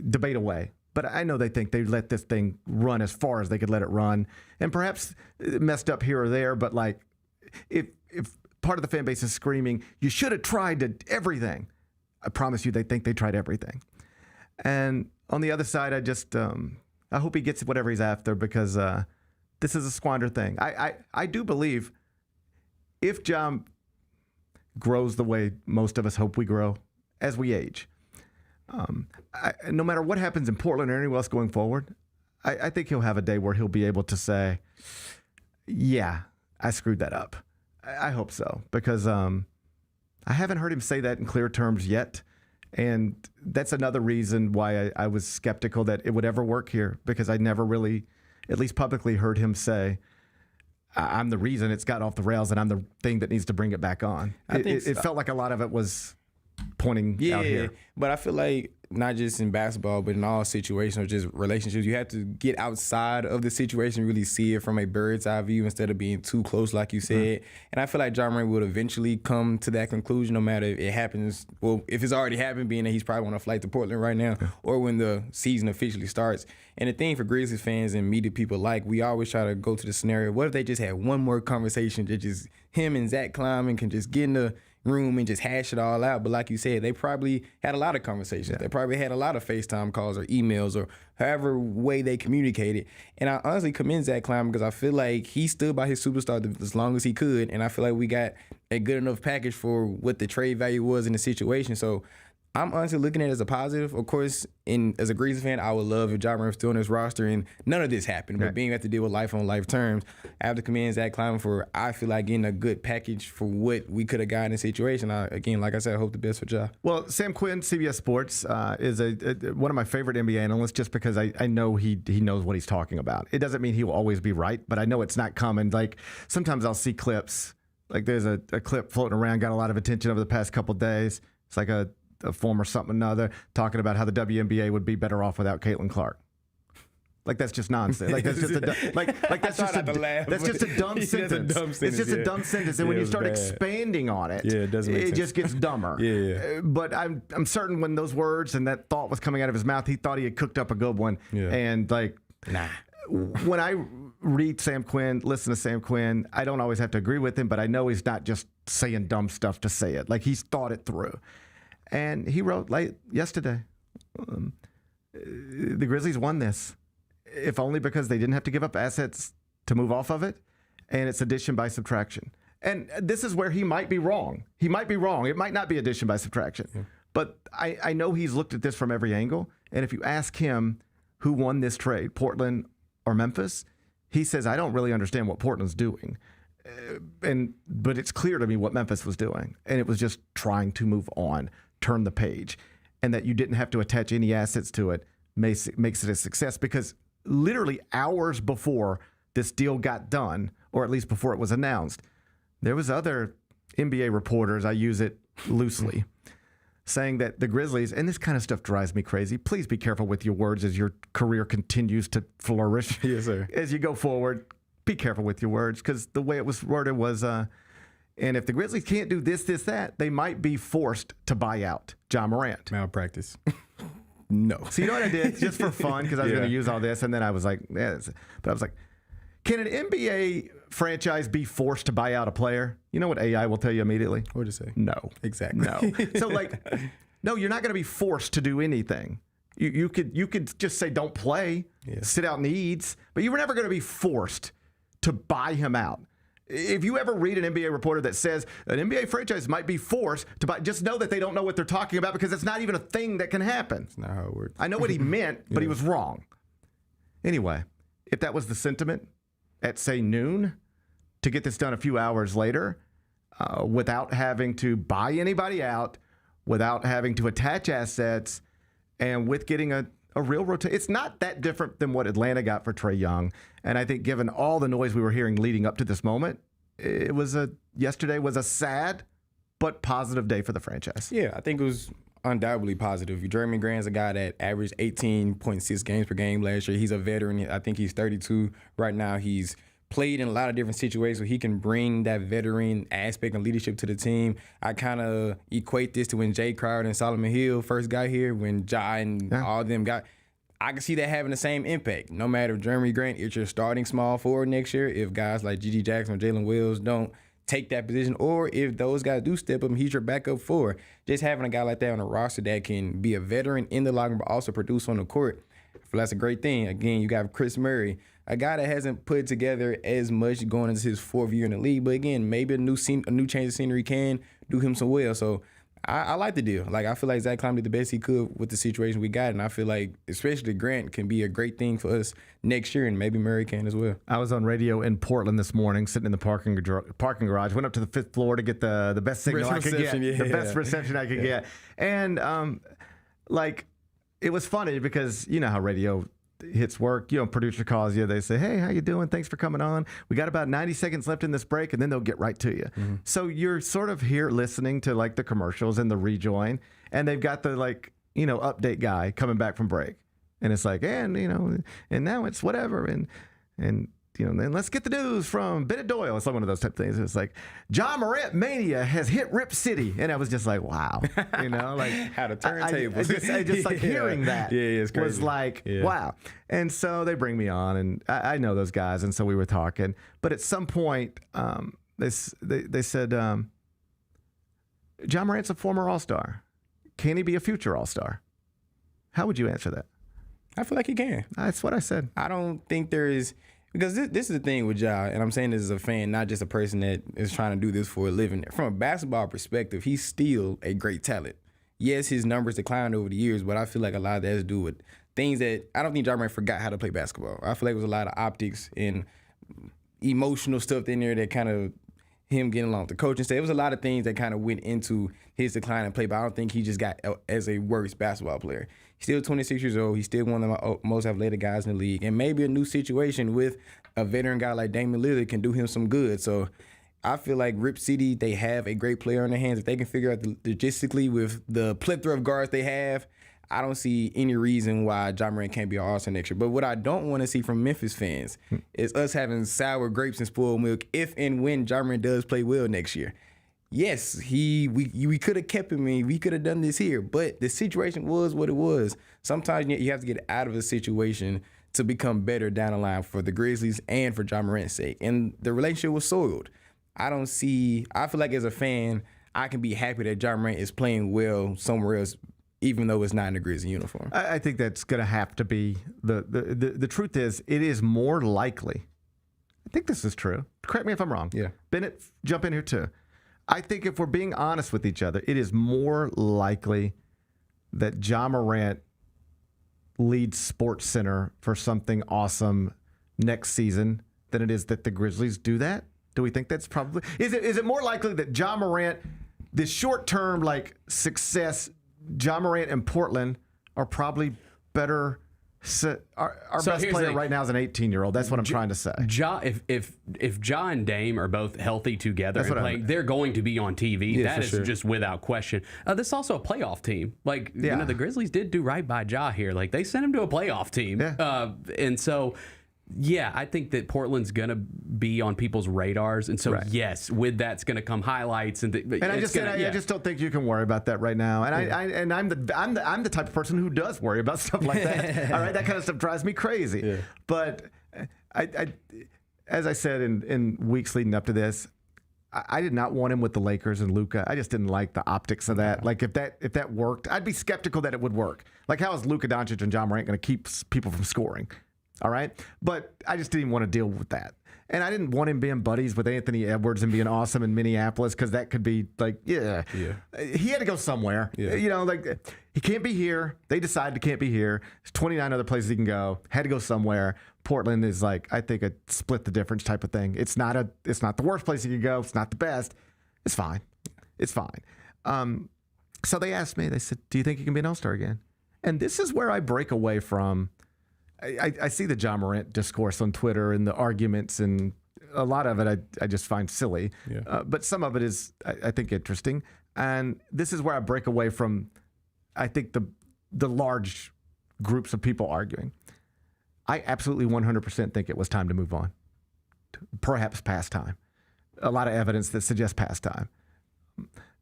debate away. But I know they think they let this thing run as far as they could let it run. And perhaps it messed up here or there, but if part of the fan base is screaming, you should have tried everything, I promise you they think they tried everything. And on the other side, I hope he gets whatever he's after, because this is a squander thing. I do believe if John grows the way most of us hope we grow as we age, no matter what happens in Portland or anywhere else going forward, I think he'll have a day where he'll be able to say, yeah, I screwed that up. I hope so, because I haven't heard him say that in clear terms yet. And that's another reason why I was skeptical that it would ever work here, because I never really, at least publicly, heard him say, I'm the reason it's got off the rails and I'm the thing that needs to bring it back on. It felt like a lot of it was pointing out here. But I feel like not just in basketball, but in all situations or just relationships, you have to get outside of the situation, really see it from a bird's eye view instead of being too close, like you said. Mm-hmm. And I feel like Ja Morant would eventually come to that conclusion, no matter if it happens. Well, if it's already happened, being that he's probably on a flight to Portland right now, or when the season officially starts. And the thing for Grizzlies fans and media people we always try to go to the scenario, what if they just had one more conversation that just him and Zach Kleiman can just get room and just hash it all out. But like you said, they probably had a lot of conversations. They probably had a lot of FaceTime calls or emails or however way they communicated. And I honestly commend Zach Kline because I feel like he stood by his superstar as long as he could. And I feel like we got a good enough package for what the trade value was in the situation. So I'm honestly looking at it as a positive. Of course, as a Grizzlies fan, I would love if Ja Morant was still on this roster and none of this happened. But being we have to deal with life on life terms, I have to commend Zach Kline for, I feel like, getting a good package for what we could have gotten in the situation. Again, like I said, I hope the best for Ja. Well, Sam Quinn, CBS Sports, is one of my favorite NBA analysts just because I know he knows what he's talking about. It doesn't mean he will always be right, but I know it's not common. Like, sometimes I'll see clips. Like, there's a clip floating around, got a lot of attention over the past couple of days. It's like a former something or another talking about how the WNBA would be better off without Caitlin Clark. Like, that's just nonsense. Like, that's just a that's just a dumb sentence. It's just a dumb sentence. And when you start expanding on it, it doesn't make sense. Just gets dumber. But I'm certain when those words and that thought was coming out of his mouth, he thought he had cooked up a good one. And when I read Sam Quinn, listen to Sam Quinn, I don't always have to agree with him, but I know he's not just saying dumb stuff to say it. Like, he's thought it through. And he wrote yesterday, the Grizzlies won this, if only because they didn't have to give up assets to move off of it, and it's addition by subtraction. And this is where he might be wrong. He might be wrong. It might not be addition by subtraction. But I know he's looked at this from every angle, and if you ask him who won this trade, Portland or Memphis, he says, I don't really understand what Portland's doing. But it's clear to me what Memphis was doing, and it was just trying to move on, turn the page, and that you didn't have to attach any assets to it makes it a success, because literally hours before this deal got done, or at least before it was announced, there was other NBA reporters, I use it loosely, saying that the Grizzlies, and this kind of stuff drives me crazy, please be careful with your words as your career continues to flourish. Yes, sir. As you go forward, be careful with your words, because the way it was worded was, and if the Grizzlies can't do this, that, they might be forced to buy out Ja Morant. Malpractice. No. So you know what I did? Just for fun, because I was going to use all this, and then I was like, but I was like, can an NBA franchise be forced to buy out a player? You know what AI will tell you immediately? What did it say? No. Exactly. No. So, like, no, you're not going to be forced to do anything. You could just say don't play, sit out needs, but you were never going to be forced to buy him out. If you ever read an NBA reporter that says an NBA franchise might be forced to buy, just know that they don't know what they're talking about, because it's not even a thing that can happen. That's not how it works. I know what he meant, but he was wrong. Anyway, if that was the sentiment at, say, noon, to get this done a few hours later, without having to buy anybody out, without having to attach assets, and with getting a real rotation. It's not that different than what Atlanta got for Trae Young. And I think given all the noise we were hearing leading up to this moment, yesterday was a sad but positive day for the franchise. Yeah, I think it was undoubtedly positive. Jeremy Grant's a guy that averaged 18.6 games per game last year. He's a veteran. I think he's 32 right now. He's played in a lot of different situations where he can bring that veteran aspect and leadership to the team. I kind of equate this to when Jay Crowder and Solomon Hill first got here, when Ja and all of them got. I can see that having the same impact. No matter if Jeremy Grant is your starting small forward next year, if guys like G.G. Jackson or Jalen Wills don't take that position, or if those guys do step up and he's your backup forward, just having a guy like that on the roster that can be a veteran in the locker room but also produce on the court, I feel that's a great thing. Again, you got Chris Murray, a guy that hasn't put together as much going into his fourth year in the league, but again, maybe a new change of scenery can do him some well. So I like the deal. Like, I feel like Zach Kline did the best he could with the situation we got, and I feel like especially Grant can be a great thing for us next year, and maybe Murray can as well. I was on radio in Portland this morning, sitting in the parking garage. Went up to the 5th floor to get the best signal I could get, the best reception I could get, and it was funny because you know how radio hits work, producer calls you, they say, hey, how you doing? Thanks for coming on. We got about 90 seconds left in this break, and then they'll get right to you. Mm-hmm. So you're sort of here listening to like the commercials and the rejoin, and they've got the update guy coming back from break. And it's like, and now it's whatever. And then let's get the news from Bennett Doyle. It's like one of those type of things. It's like, Ja Morant mania has hit Rip City. And I was just like, wow. How to turn tables. I just like hearing that it's crazy. Was like, wow. And so they bring me on, and I know those guys. And so we were talking. But at some point, they said, Ja Morant's a former All-Star. Can he be a future All-Star? How would you answer that? I feel like he can. That's what I said. I don't think there is, because this is the thing with Ja, and I'm saying this as a fan, not just a person that is trying to do this for a living. From a basketball perspective, he's still a great talent. Yes, his numbers declined over the years, but I feel like a lot of that has to do with things that I don't think Ja Morant forgot how to play basketball. I feel like it was a lot of optics and emotional stuff in there that kind of him getting along with the coaching staff. It was a lot of things that kind of went into his decline in play, but I don't think he just got as a worse basketball player. He's still 26 years old. He's still one of the most athletic guys in the league. And maybe a new situation with a veteran guy like Damian Lillard can do him some good. So I feel like Rip City, they have a great player on their hands. If they can figure out logistically with the plethora of guards they have, I don't see any reason why Ja Morant can't be an All-Star next year. But what I don't want to see from Memphis fans is us having sour grapes and spoiled milk if and when Ja Morant does play well next year. Yes, we could have kept him in. We could have done this here. But the situation was what it was. Sometimes you have to get out of a situation to become better down the line for the Grizzlies and for Ja Morant's sake. And the relationship was soiled. I feel like as a fan, I can be happy that Ja Morant is playing well somewhere else, even though it's not in the Grizzly uniform. I think that's going to have to be the truth is it is more likely. I think this is true. Correct me if I'm wrong. Yeah. Bennett, jump in here too. I think if we're being honest with each other, it is more likely that Ja Morant leads Sports Center for something awesome next season than it is that the Grizzlies do that. Do we think that's probably is it more likely that Ja Morant, the short term like success, Ja Morant and Portland are probably better. Our best player right now is an 18-year-old. That's what I'm trying to say. Ja, if Ja and Dame are both healthy together and playing, they're going to be on TV. Yeah, that is just without question. This is also a playoff team. Like the Grizzlies did do right by Ja here. Like they sent him to a playoff team. Yeah. And so. Yeah, I think that Portland's going to be on people's radars. And so, yes, with that's going to come highlights. And I just don't think you can worry about that right now. And I'm the type of person who does worry about stuff like that. All right, that kind of stuff drives me crazy. Yeah. But I as I said in weeks leading up to this, I did not want him with the Lakers and Luka. I just didn't like the optics of that. Like if that worked, I'd be skeptical that it would work. Like how is Luka Doncic and Ja Morant going to keep people from scoring? All right. But I just didn't want to deal with that. And I didn't want him being buddies with Anthony Edwards and being awesome in Minneapolis because that could be like, he had to go somewhere. Yeah. You know, like he can't be here. They decided he can't be here. There's 29 other places he can go. Had to go somewhere. Portland is like, I think a split the difference type of thing. It's not the worst place he could go. It's not the best. It's fine. It's fine. So they asked me, they said, do you think he can be an All-Star again? And this is where I break away from. I see the Ja Morant discourse on Twitter and the arguments, and a lot of it I just find silly. Yeah. But some of it is, I think, interesting. And this is where I break away from, I think, the large groups of people arguing. I absolutely 100% think it was time to move on. Perhaps past time. A lot of evidence that suggests past time.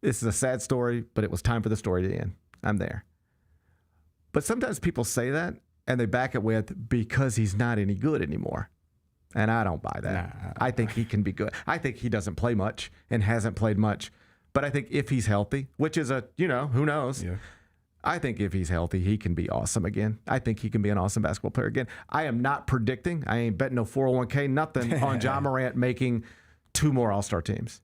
This is a sad story, but it was time for the story to end. I'm there. But sometimes people say that, and they back it with, because he's not any good anymore. And I don't buy that. Nah. I think he can be good. I think he doesn't play much and hasn't played much. But I think if he's healthy, which is who knows? Yeah. I think if he's healthy, he can be awesome again. I think he can be an awesome basketball player again. I am not predicting. I ain't betting no 401k, nothing on Ja Morant making 2 more All-Star teams.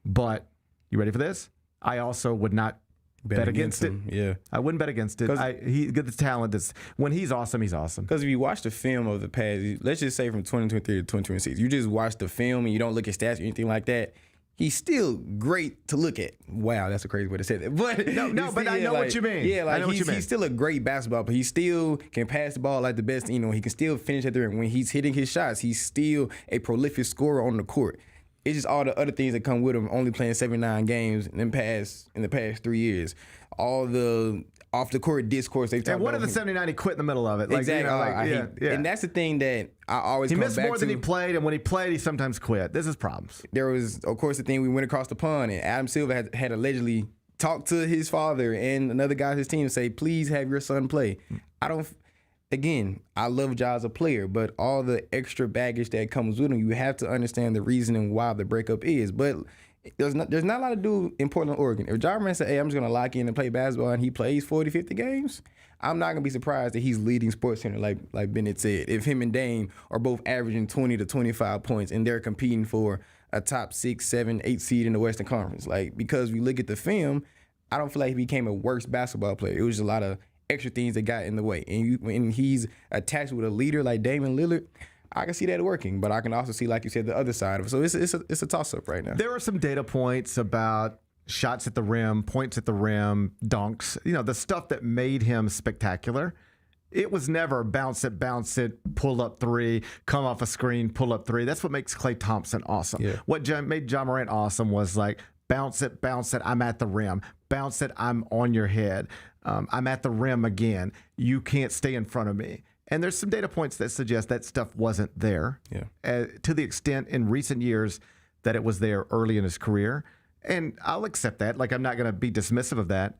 But you ready for this? I also would not bet against it. Yeah, I wouldn't bet against it. He got the talent. When he's awesome, he's awesome. Because if you watch the film of the past, let's just say from 2023 to 2026, you just watch the film and you don't look at stats or anything like that. He's still great to look at. Wow, that's a crazy way to say that. But but I know what you mean. Yeah, like he's still a great basketball, but he still can pass the ball like the best. You know, he can still finish at the rim. When he's hitting his shots, he's still a prolific scorer on the court. It's just all the other things that come with him, only playing 79 games in the past 3 years. All the off-the-court discourse they've talked about. And one of the 79, he quit in the middle of it. Exactly. And that's the thing that I always come back to. He missed more than he played, and when he played, he sometimes quit. This is problems. There was, of course, the thing we went across the pond, and Adam Silver had allegedly talked to his father and another guy on his team and say, please have your son play. Again, I love Ja as a player, but all the extra baggage that comes with him, you have to understand the reasoning why the breakup is. But there's not a lot to do in Portland, Oregon. If Ja Morant said, hey, I'm just going to lock in and play basketball, and he plays 40, 50 games, I'm not going to be surprised that he's leading SportsCenter, like Bennett said. If him and Dame are both averaging 20 to 25 points and they're competing for a top 6, 7, 8 seed in the Western Conference. Like, because we look at the film, I don't feel like he became a worse basketball player. It was just a lot of extra things that got in the way. And when he's attached with a leader like Damian Lillard, I can see that working, but I can also see, like you said, the other side of it. So it's a toss-up right now. There are some data points about shots at the rim, points at the rim, dunks, the stuff that made him spectacular. It was never bounce it, pull up three, come off a screen, pull up three. That's what makes Klay Thompson awesome. Yeah. What made Ja Morant awesome was like, bounce it, I'm at the rim. Bounce it, I'm on your head. I'm at the rim again. You can't stay in front of me. And there's some data points that suggest that stuff wasn't there to the extent in recent years that it was there early in his career. And I'll accept that. Like, I'm not going to be dismissive of that.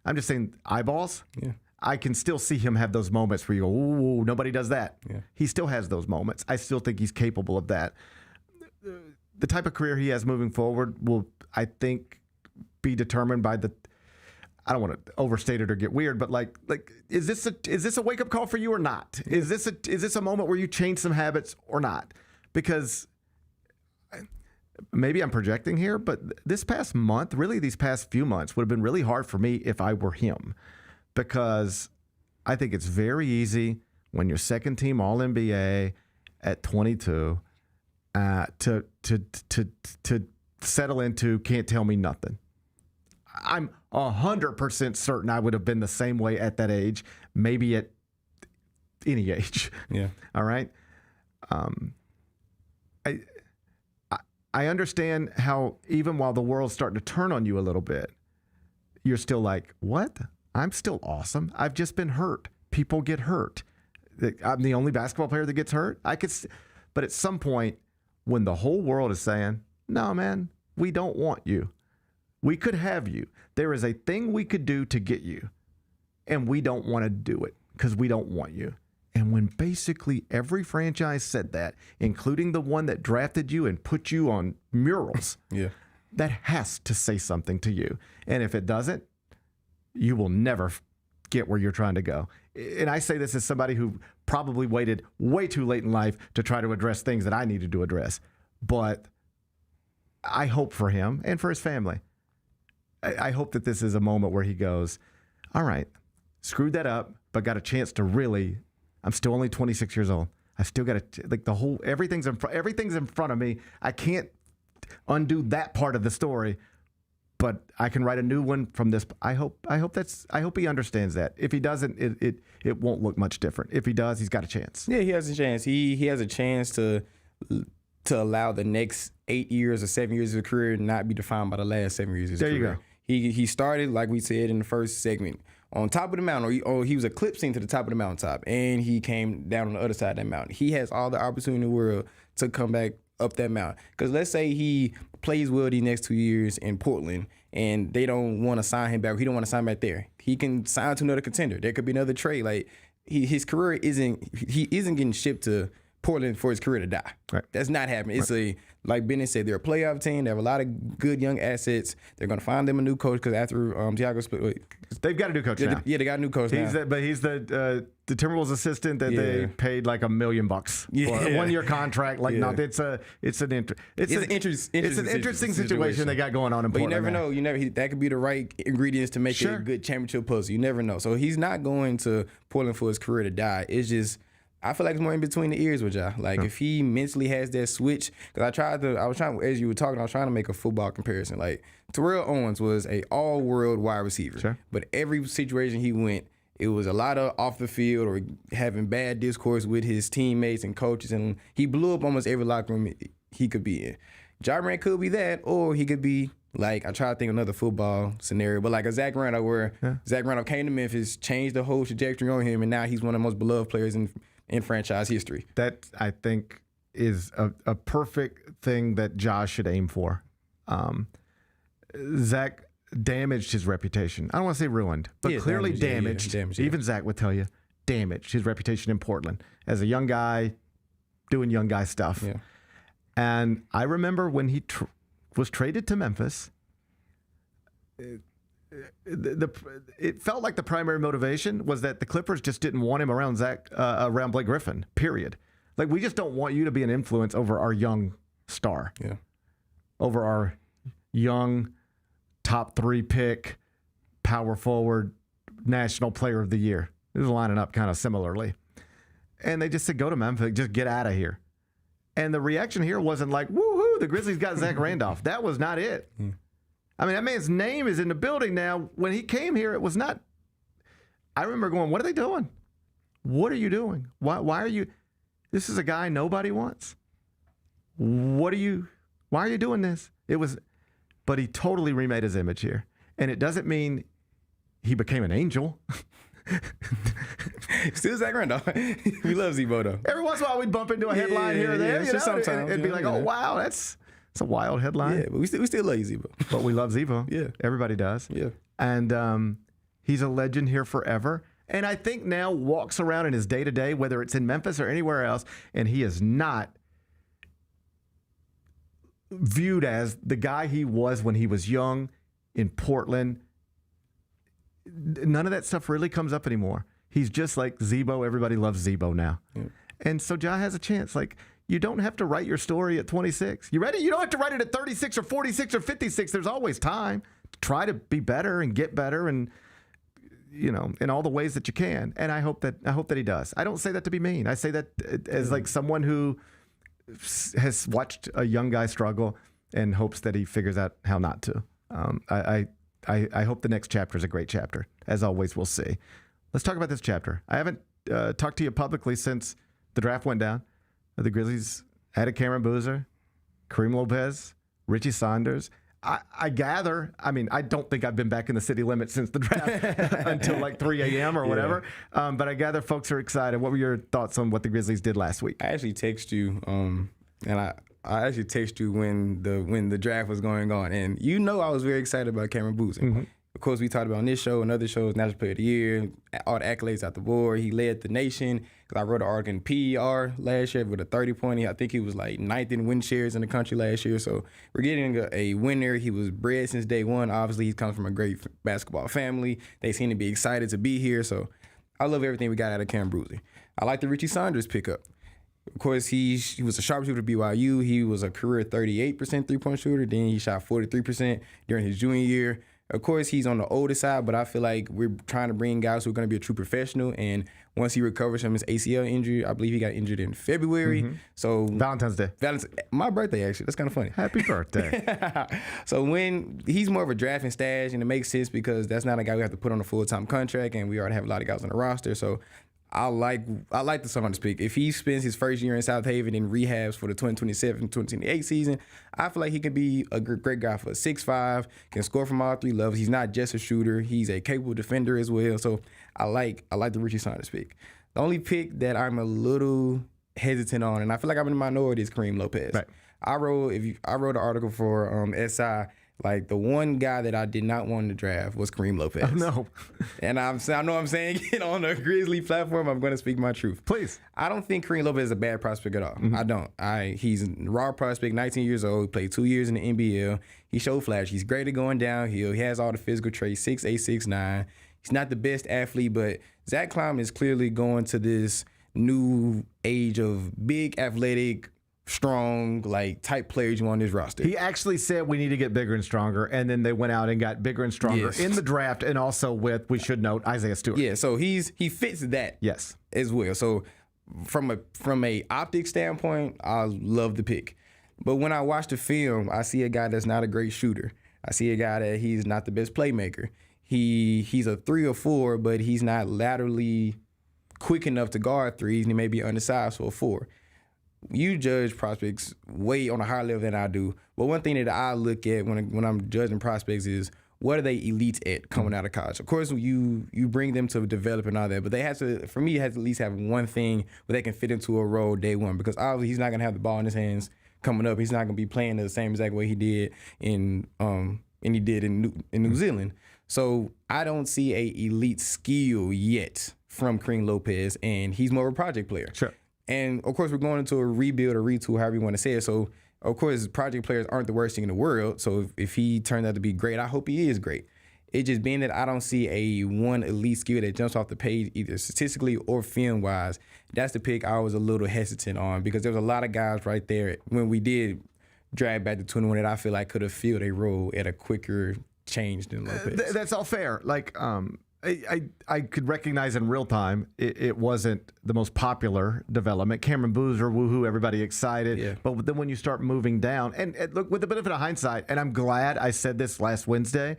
I'm just saying eyeballs. Yeah. I can still see him have those moments where you go, ooh, nobody does that. Yeah. He still has those moments. I still think he's capable of that. The type of career he has moving forward will, I think, be determined by I don't want to overstate it or get weird, but like, is this a wake up call for you or not? Is this a moment where you change some habits or not? Because maybe I'm projecting here, but this past month, really these past few months, would have been really hard for me if I were him, because I think it's very easy when you're second team All NBA at 22 to settle into can't tell me nothing. I'm 100% certain I would have been the same way at that age, maybe at any age. Yeah. All right. I understand how even while the world's starting to turn on you a little bit, you're still like, what? I'm still awesome. I've just been hurt. People get hurt. I'm the only basketball player that gets hurt. But at some point, when the whole world is saying, no, man, we don't want you. We could have you. There is a thing we could do to get you, and we don't want to do it because we don't want you. And when basically every franchise said that, including the one that drafted you and put you on murals, that has to say something to you. And if it doesn't, you will never get where you're trying to go. And I say this as somebody who probably waited way too late in life to try to address things that I needed to address. But I hope for him and for his family. I hope that this is a moment where he goes, all right, screwed that up, but got a chance to really, I'm still only 26 years old. I still got to, like, everything's in front of me. I can't undo that part of the story, but I can write a new one from this. I hope he understands that. If he doesn't, it won't look much different. If he does, he's got a chance. Yeah, he has a chance. He has a chance to allow the next 8 years or 7 years of his career not be defined by the last 7 years of his career. There you go. He started, like we said in the first segment, on top of the mountain, or he was eclipsing to the top of the mountaintop, and he came down on the other side of that mountain. He has all the opportunity in the world to come back up that mountain. Because let's say he plays well these next 2 years in Portland, and they don't want to sign him back. He don't want to sign back there. He can sign to another contender. There could be another trade. Like his career isn't getting shipped to Portland for his career to die. Right. That's not happening. It's like Bennett said, they're a playoff team. They have a lot of good young assets. They're going to find them a new coach because after Thiago split, they've got a new coach now. Yeah, they got a new coach now. But he's the Timberwolves assistant that they paid like $1 million for a 1 year contract. Like, no, it's an interesting situation they got going on in Portland. But you never know. That could be the right ingredients to make it a good championship puzzle. You never know. So he's not going to Portland for his career to die. It's just, I feel like it's more in between the ears with Ja. Like, if he mentally has that switch, because as you were talking, I was trying to make a football comparison. Like, Terrell Owens was a all-world wide receiver. But every situation he went, it was a lot of off the field or having bad discourse with his teammates and coaches, and he blew up almost every locker room he could be in. Ja Morant could be that, or he could be, like, I try to think of another football scenario, but like a Zach Randolph, where Zach Randolph came to Memphis, changed the whole trajectory on him, and now he's one of the most beloved players in franchise history. That, I think, is a perfect thing that Josh should aim for. Zach damaged his reputation. I don't want to say ruined, but clearly damaged. Even Zach would tell you, damaged his reputation in Portland as a young guy doing young guy stuff. Yeah. And I remember when he was traded to Memphis. It felt like the primary motivation was that the Clippers just didn't want him around around Blake Griffin, period. Like, we just don't want you to be an influence over our young star. Yeah. Over our young top 3 pick, power forward, national player of the year. It was lining up kind of similarly. And they just said, go to Memphis, just get out of here. And the reaction here wasn't like, woohoo, the Grizzlies got Zach Randolph. That was not it. I mean, that man's name is in the building now. When he came here, it was not. I remember going, what are they doing? What are you doing? Why are you? This is a guy nobody wants. Why are you doing this? But he totally remade his image here. And it doesn't mean he became an angel. Still Zach Randolph. We love Z-Bo, though. Every once in a while, we'd bump into a headline here or there. Yeah, sometimes. It'd be like, oh, wow, it's a wild headline. Yeah, but we still love Z-Bo. But we love Z-Bo. Yeah. Everybody does. Yeah. And he's a legend here forever. And I think now walks around in his day-to-day, whether it's in Memphis or anywhere else, and he is not viewed as the guy he was when he was young in Portland. None of that stuff really comes up anymore. He's just like Z-Bo. Everybody loves Z-Bo now. Yeah. And so Ja has a chance. Like, you don't have to write your story at 26. You ready? You don't have to write it at 36 or 46 or 56. There's always time to try to be better and get better and, you know, in all the ways that you can. And I hope that he does. I don't say that to be mean. I say that as like someone who has watched a young guy struggle and hopes that he figures out how not to. I hope the next chapter is a great chapter. As always, we'll see. Let's talk about this chapter. I haven't talked to you publicly since the draft went down. The Grizzlies added Cameron Boozer, Kareem Lopez, Richie Saunders. I gather, I mean, I don't think I've been back in the city limits since the draft until like 3 a.m. or whatever. But I gather folks are excited. What were your thoughts on what the Grizzlies did last week? I actually text you, and I actually text you when the draft was going on, and you know I was very excited about Cameron Boozer. Mm-hmm. Of course, we talked about on this show and other shows, National Player of the Year, all the accolades out the board. He led the nation. Because I wrote an article in PER last year with a 30-point. I think he was like 9th in win shares in the country last year. So we're getting a winner. He was bred since day one. Obviously, he comes from a great basketball family. They seem to be excited to be here. So I love everything we got out of Cameron Boozer. I like the Richie Saunders pickup. Of course, he was a sharpshooter at BYU. He was a career 38% three-point shooter. Then he shot 43% during his junior year. Of course, he's on the older side, but I feel like we're trying to bring guys who are going to be a true professional. And once he recovers from his ACL injury, I believe he got injured in February. Mm-hmm. So Valentine's Day. My birthday, actually. That's kind of funny. Happy birthday. So when he's more of a draft and stash, and it makes sense because that's not a guy we have to put on a full-time contract, and we already have a lot of guys on the roster. So I like the Saunders pick. If he spends his first year in South Haven and rehabs for the 2027-2028 season, I feel like he could be a great guy for 6'5", can score from all 3 levels. He's not just a shooter. He's a capable defender as well. So I like the Richie Saunders pick. The only pick that I'm a little hesitant on, and I feel like I'm in the minority, is Kareem Lopez. Right. I wrote an article for SI. Like, the one guy that I did not want to draft was Kareem Lopez. Oh, no. And I know I'm saying it on a Grizzly platform. I'm going to speak my truth. Please. I don't think Kareem Lopez is a bad prospect at all. Mm-hmm. I don't. He's a raw prospect, 19 years old. He played 2 years in the NBL. He showed flash. He's great at going downhill. He has all the physical traits, 6'8", 6'9". He's not the best athlete, but Zach Kline is clearly going to this new age of big, athletic, strong, like, type players you want on this roster. He actually said we need to get bigger and stronger, and then they went out and got bigger and stronger in the draft, and also with, we should note, Isaiah Stewart. Yeah, so he fits that as well. So from a optic standpoint, I love the pick. But when I watch the film, I see a guy that's not a great shooter. I see a guy that he's not the best playmaker. He's a 3 or 4, but he's not laterally quick enough to guard threes, and he may be undersized for a 4. You judge prospects way on a higher level than I do. But one thing that I look at when I'm judging prospects is, what are they elites at coming out of college? Of course, you bring them to develop and all that, but they have to, for me, at least have one thing where they can fit into a role day one, because obviously he's not going to have the ball in his hands coming up. He's not going to be playing the same exact way he did in New Zealand. So I don't see a elite skill yet from Kareem Lopez, and he's more of a project player. Sure. And, of course, we're going into a rebuild or retool, however you want to say it. So Of course, project players aren't the worst thing in the world. So if he turns out to be great, I hope he is great. It just being that I don't see a one elite skill that jumps off the page either statistically or film-wise. That's the pick I was a little hesitant on because there was a lot of guys right there when we did drag back to 21 that I feel like could have filled a role at a quicker change than Lopez. That's all fair. Like, I could recognize in real time it wasn't the most popular development. Cameron Boozer, woohoo, everybody excited. Yeah. But then when you start moving down, and look, with the benefit of hindsight, and I'm glad I said this last Wednesday,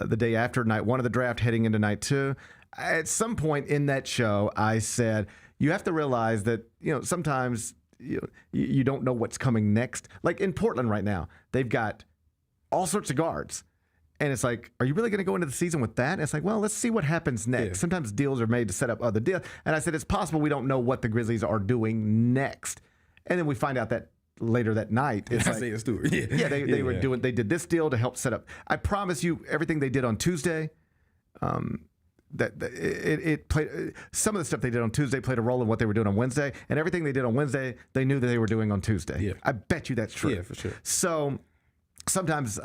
the day after night one of the draft, heading into night two. At some point in that show, I said, you have to realize that, sometimes you don't know what's coming next. Like in Portland right now, they've got all sorts of guards. And it's like, are you really going to go into the season with that? And it's like, well, let's see what happens next. Yeah. Sometimes deals are made to set up other deals. And I said, it's possible we don't know what the Grizzlies are doing next. And then we find out that later that night, it's like, Isaiah Stewart. Yeah, they did this deal to help set up. I promise you, everything they did on Tuesday, it played. Some of the stuff they did on Tuesday played a role in what they were doing on Wednesday, and everything they did on Wednesday, they knew that they were doing on Tuesday. Yeah. I bet you that's true. Yeah, for sure. So sometimes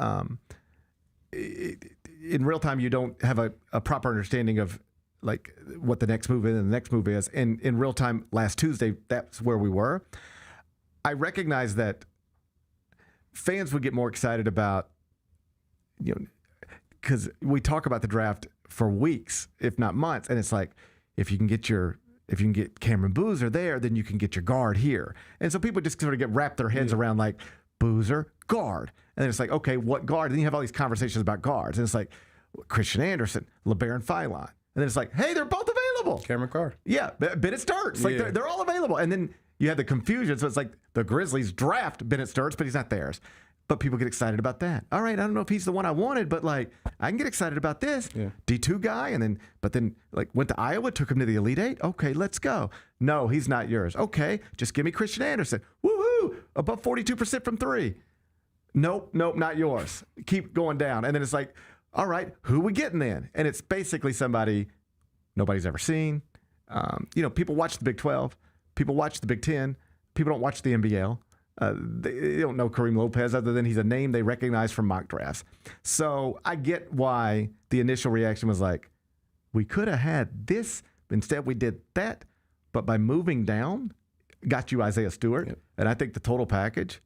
in real time, you don't have a proper understanding of like what the next move is and the next move is. And in real time, last Tuesday, that's where we were. I recognize that fans would get more excited about, because we talk about the draft for weeks, if not months, and it's like if you can get Cameron Boozer there, then you can get your guard here. And so people just sort of wrap their heads around like Boozer, guard. And then it's like, okay, what guard? And then you have all these conversations about guards. And it's like Christian Anderson, LeBaron Philon. And then it's like, hey, they're both available. Cameron Carr. Yeah, Bennett Sturts. Like they're all available. And then you have the confusion. So it's like the Grizzlies draft Bennett Sturts, but he's not theirs. But people get excited about that. All right, I don't know if he's the one I wanted, but like I can get excited about this. Yeah. D2 guy, but then like went to Iowa, took him to the Elite Eight. Okay, let's go. No, he's not yours. Okay, just give me Christian Anderson. Woohoo! Above 42% from three. Nope, not yours. Keep going down. And then it's like, all right, who we getting then? And it's basically somebody nobody's ever seen. People watch the Big 12. People watch the Big 10. People don't watch the NBL. They don't know Kareem Lopez other than he's a name they recognize from mock drafts. So I get why the initial reaction was like, we could have had this. Instead, we did that. But by moving down, got you Isaiah Stewart. Yep. And I think the total package,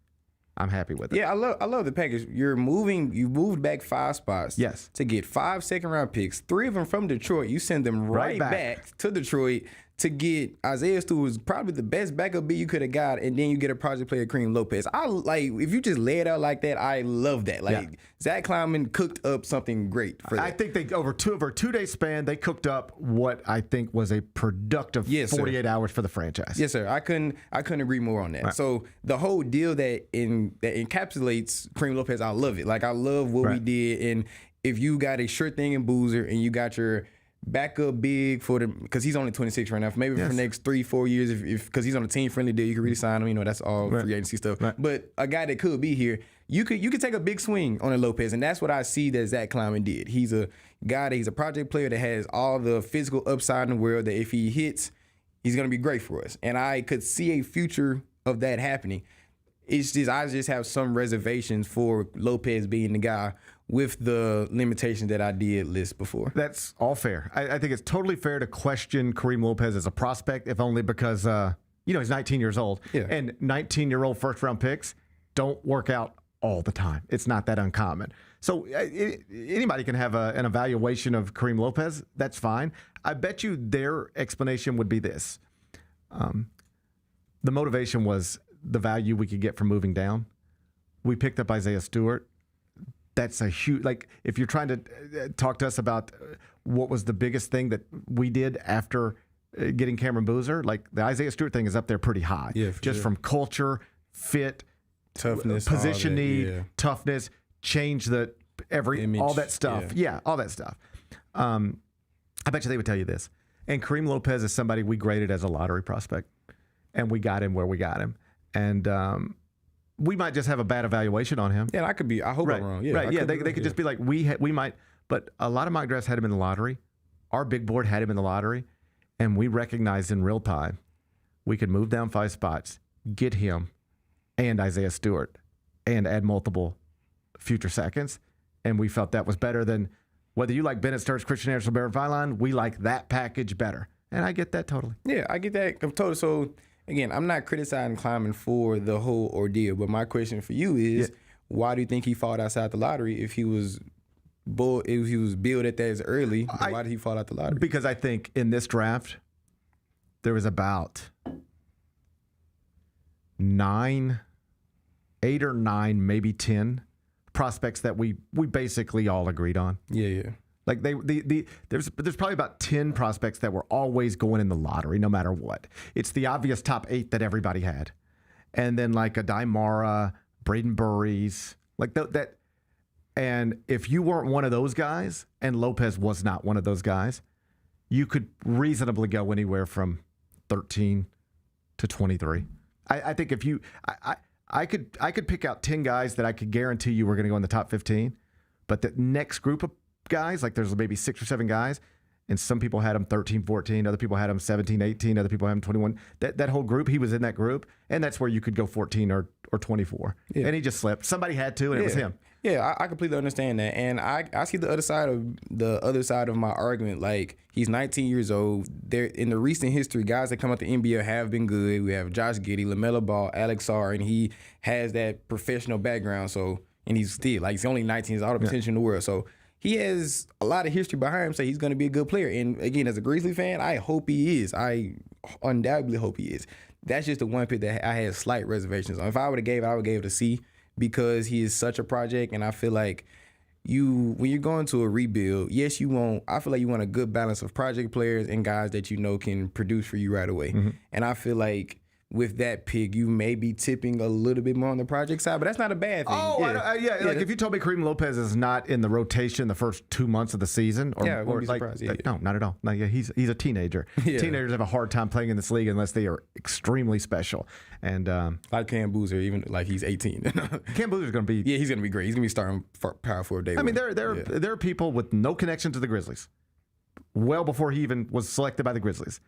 I'm happy with it. Yeah, I love the package. You moved back 5 spots. Yes. To get 5 second-round picks, 3 of them from Detroit. You send them right back to Detroit to get Isaiah Stewart, who's probably the best backup B you could have got, and then you get a project player, Kareem Lopez. I like if you just lay it out like that. I love that. Like Zach Kleiman cooked up something great for that. I think they over a 2-day span they cooked up what I think was a productive 48 hours for the franchise. Yes, sir. I couldn't agree more on that. Right. So the whole deal that encapsulates Kareem Lopez, I love it. Like I love what we did, and if you got a sure thing in Boozer and you got your backup big for them because he's only 26 right now. Maybe for the next 3-4 years, if because he's on a team friendly deal, you can really sign him. That's all free agency stuff. Right. But a guy that could be here, you could take a big swing on a Lopez, and that's what I see that Zach Kleiman did. He's a guy he's a project player that has all the physical upside in the world. That if he hits, he's gonna be great for us. And I could see a future of that happening. It's just I just have some reservations for Lopez being the guy with the limitations that I did list before. That's all fair. I think it's totally fair to question Kareem Lopez as a prospect, if only because he's 19 years old. Yeah. And 19-year-old first-round picks don't work out all the time. It's not that uncommon. So anybody can have an evaluation of Kareem Lopez. That's fine. I bet you their explanation would be this. The motivation was the value we could get from moving down. We picked up Isaiah Stewart. That's a huge, if you're trying to talk to us about what was the biggest thing that we did after getting Cameron Boozer, the Isaiah Stewart thing is up there pretty high. Yeah, just from culture, fit, toughness, position need, toughness, change the image, all that stuff. Yeah, all that stuff. I bet you they would tell you this. And Kareem Lopez is somebody we graded as a lottery prospect, and we got him where we got him. And we might just have a bad evaluation on him. Yeah, I hope I'm wrong. Yeah, right. Yeah, they could just be like, we might, but a lot of mock drafts had him in the lottery. Our big board had him in the lottery, and we recognized in real time we could move down 5 spots, get him, and Isaiah Stewart and add multiple future seconds. And we felt that was better than whether you like Bennett, Sturts, Christian Anderson, Barrett, Viline. We like that package better. And I get that totally. Yeah, I get that totally. So, again, I'm not criticizing Kleiman for the whole ordeal, but my question for you is, why do you think he fought outside the lottery if he was billed at that as early? Why did he fall out the lottery? Because I think in this draft, there was about 8 or 9, maybe 10 prospects that we basically all agreed on. Yeah. Like there's probably about 10 prospects that were always going in the lottery, no matter what. It's the obvious top 8 that everybody had, and then like a Daimara, Braden Burries, like that. And if you weren't one of those guys, and Lopez was not one of those guys, you could reasonably go anywhere from 13 to 23. I think if you, I could pick out 10 guys that I could guarantee you were going to go in the top 15, but the next group of guys, like there's maybe 6 or 7 guys, and some people had them 13, 14, other people had them 17, 18, other people had them 21. That whole group, he was in that group, and that's where you could go 14 or 24. Yeah. And he just slipped. Somebody had to, and it was him. Yeah, I completely understand that, and I see the other side of my argument. Like, he's 19 years old. There in the recent history, guys that come out the NBA have been good. We have Josh Giddey, LaMelo Ball, Alex Sarr, and he has that professional background. So, and he's still he's only 19. He's all the potential in the world. So he has a lot of history behind him. So he's going to be a good player. And again, as a Grizzly fan, I hope he is. I undoubtedly hope he is. That's just the one pick that I had slight reservations on. If I would have gave it, I would have gave it a C, because he is such a project, and I feel like when you're going to a rebuild, yes, I feel like you want a good balance of project players and guys that you know can produce for you right away. Mm-hmm. And I feel like with that pick, you may be tipping a little bit more on the project side, but that's not a bad thing. Oh, like if you told me Kareem Lopez is not in the rotation the first 2 months of the season, I wouldn't be surprised. No, not at all. No, he's a teenager. Teenagers have a hard time playing in this league unless they are extremely special. And like Cam Boozer, even like he's 18. Cam Boozer's going to be he's going to be great. He's going to be starting power forward day. I mean, there are people with no connection to the Grizzlies, well before he even was selected by the Grizzlies,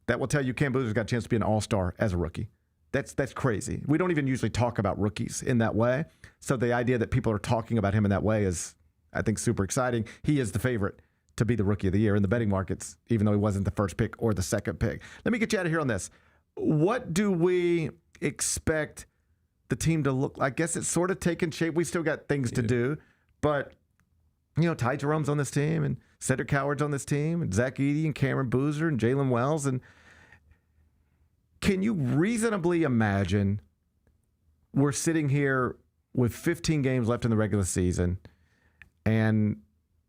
that will tell you Cam Boozer's got a chance to be an all-star as a rookie. That's crazy. We don't even usually talk about rookies in that way. So the idea that people are talking about him in that way is, I think, super exciting. He is the favorite to be the rookie of the year in the betting markets, even though he wasn't the first pick or the second pick. Let me get you out of here on this. What do we expect the team to look like? I guess it's sort of taking shape. We still got things to do, but Ty Jerome's on this team, and Cedric Howard's on this team, and Zach Edey and Cameron Boozer and Jalen Wells. And can you reasonably imagine we're sitting here with 15 games left in the regular season, and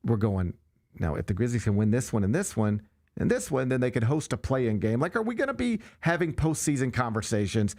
we're going, now if the Grizzlies can win this one and this one and this one, then they could host a play-in game. Like, are we going to be having postseason conversations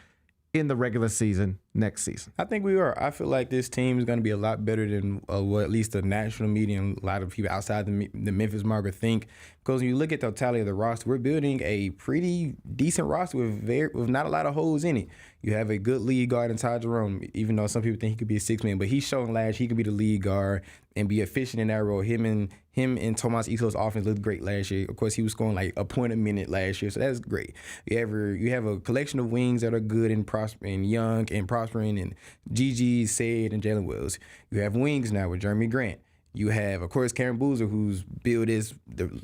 in the regular season next season? I think we are. I feel like this team is going to be a lot better than what at least the national media and a lot of people outside the Memphis market think. Because when you look at the totality of the roster, we're building a pretty decent roster with not a lot of holes in it. You have a good lead guard in Ty Jerome, even though some people think he could be a 6-man, but he's shown last he could be the lead guard and be efficient in that role. Him and Tomas Isso's offense looked great last year. Of course, he was scoring like a point a minute last year, so that's great. You have a collection of wings that are good and prospering, young and prospering, and Gigi, Said, and Jalen Wells. You have wings now with Jeremy Grant. You have, of course, Cameron Boozer, who's billed as,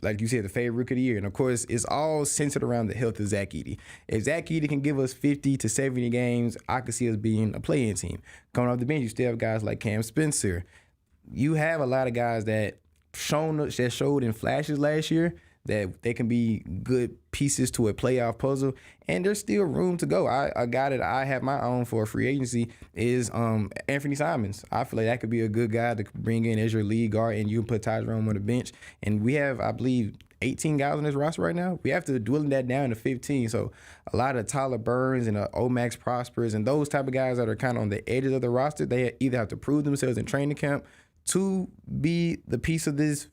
like you said, the favorite rookie of the year. And, of course, it's all centered around the health of Zach Edey. If Zach Edey can give us 50 to 70 games, I could see us being a play-in team. Coming off the bench, you still have guys like Cam Spencer. You have a lot of guys that showed in flashes last year that they can be good pieces to a playoff puzzle, and there's still room to go. A guy that I have my own for free agency is Anthony Simons. I feel like that could be a good guy to bring in as your lead guard, and you can put Ty Jerome on the bench. And we have, I believe, 18 guys on this roster right now. We have to dwindle that down to 15. So a lot of Tyler Burns and Omax Prospers and those type of guys that are kind of on the edges of the roster, they either have to prove themselves in training camp to be a piece of this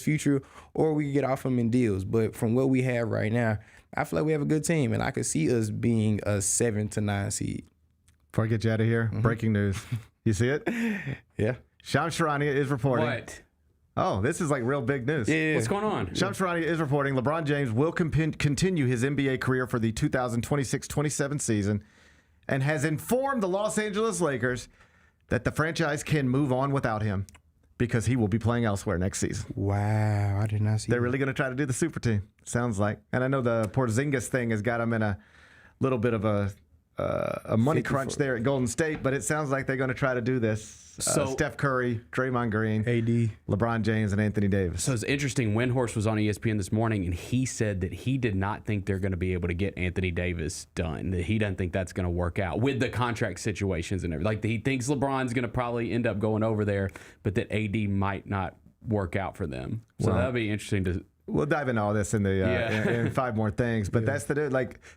future, or we can get off them in deals. But from what we have right now, I feel like we have a good team, and I could see us being a 7 to 9 seed. Before I get you out of here, breaking news. You see it? Yeah. Shams Charania is reporting. What? Oh, this is like real big news. Yeah. What's going on? Shams Charania is reporting LeBron James will continue his NBA career for the 2026-27 season and has informed the Los Angeles Lakers that the franchise can move on without him because he will be playing elsewhere next season. Wow, I did not see They're that. really going to try to do the super team, sounds like. And I know the Porzingis thing has got him in a little bit of a money crunch there at Golden State, but it sounds like they're going to try to do this. Steph Curry, Draymond Green, AD, LeBron James, and Anthony Davis. So it's interesting. Windhorst was on ESPN this morning, and he said that he did not think they're going to be able to get Anthony Davis done. That he doesn't think that's going to work out with the contract situations and everything. Like he thinks LeBron's going to probably end up going over there, but that AD might not work out for them. So that'll be interesting to. We'll dive into all this in the in 5 more things, but that's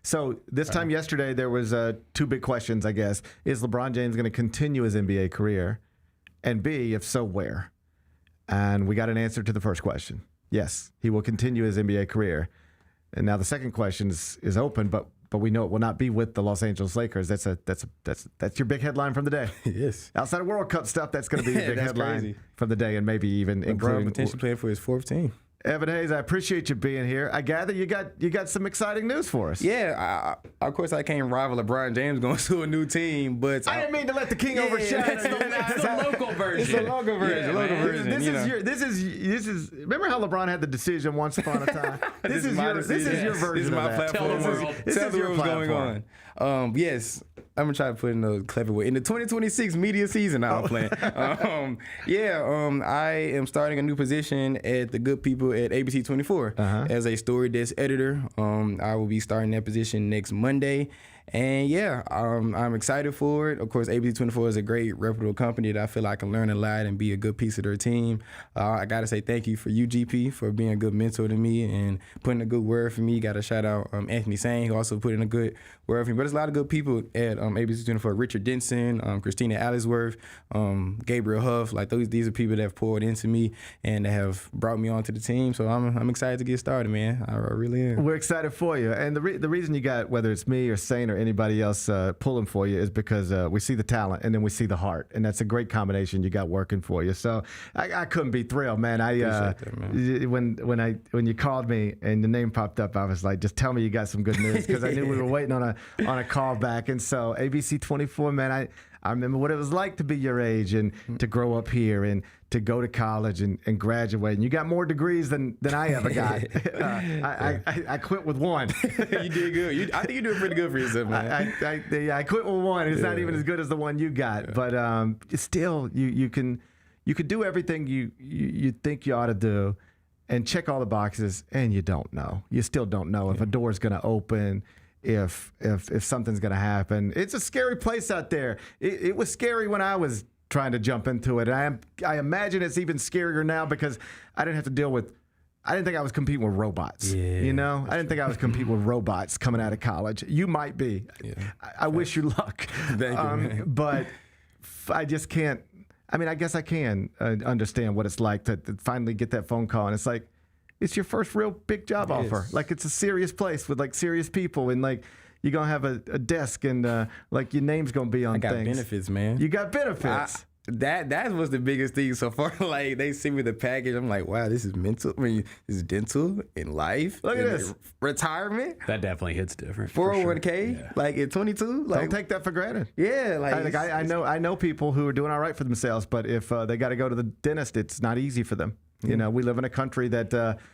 so this time yesterday there was 2 big questions, I guess. Is LeBron James going to continue his NBA career? And B, if so, where? And we got an answer to the first question. Yes, he will continue his NBA career. And now the second question is open, but we know it will not be with the Los Angeles Lakers. That's your big headline from the day. Yes. Outside of World Cup stuff, that's going to be a big headline crazy. from the day, and maybe even including potentially playing for his 4th team. Evan Hayes, I appreciate you being here. I gather you got some exciting news for us. Yeah, of course I can't rival LeBron James going to a new team, but I didn't mean to let the king overshadow. It's the local version. It's the local version. This is. Remember how LeBron had the decision once upon a time. This is your version. This is my of that. platform. Tell the world. This Tell is the your world what's going platform. on. Yes, I'm gonna try to put in a clever way. In the 2026 media season, I'm playing. I am starting a new position at the good people at ABC 24 as a story desk editor. I will be starting that position next Monday. And I'm excited for it. Of course, ABC 24 is a great, reputable company that I feel I can learn a lot and be a good piece of their team. I got to say thank you for UGP for being a good mentor to me and putting a good word for me. Got to shout out Anthony Sang, who also put in a good word for me. But there's a lot of good people at ABC 24. Richard Denson, Christina Allisworth, Gabriel Huff. Like these are people that have poured into me and that have brought me onto the team. So I'm excited to get started, man. I really am. We're excited for you. And the reason you got, whether it's me or Saint or anybody else pulling for you, is because we see the talent and then we see the heart, and that's a great combination you got working for you. So I couldn't be thrilled, man. Appreciate that, man. When you called me and the name popped up, I was like, just tell me you got some good news, because I knew we were waiting on a call back. And so ABC 24, man, I remember what it was like to be your age and to grow up here and to go to college and graduate. And you got more degrees than I ever got. I quit with one. You did good. I think you're doing pretty good for yourself, man. I quit with one. It's not even as good as the one you got. But still, you can do everything you think you ought to do and check all the boxes, and you don't know. You still don't know if a door's going to open, if something's going to happen. It's a scary place out there. It was scary when I was trying to jump into it. I imagine it's even scarier now because I didn't have to deal with. I didn't think I was competing with robots. Yeah, you know, I didn't think I was competing with robots coming out of college. You might be. Yeah. I wish you luck. Thank you, man. But I just can't. I mean, I guess I can understand what it's like to finally get that phone call, and it's like, it's your first real big job offer. Like, it's a serious place with like serious people, and like you're gonna have a desk, and like your name's gonna be on things. I got benefits, man. You got benefits. That was the biggest thing so far. Like, they sent me the package. I'm like, wow, this is mental. I mean, this is dental and life. Look at this. Retirement. That definitely hits different. 401k. Like at 22. Like, Don't take that for granted. Yeah, like I know people who are doing all right for themselves, but if they got to go to the dentist, it's not easy for them. You know, we live in a country that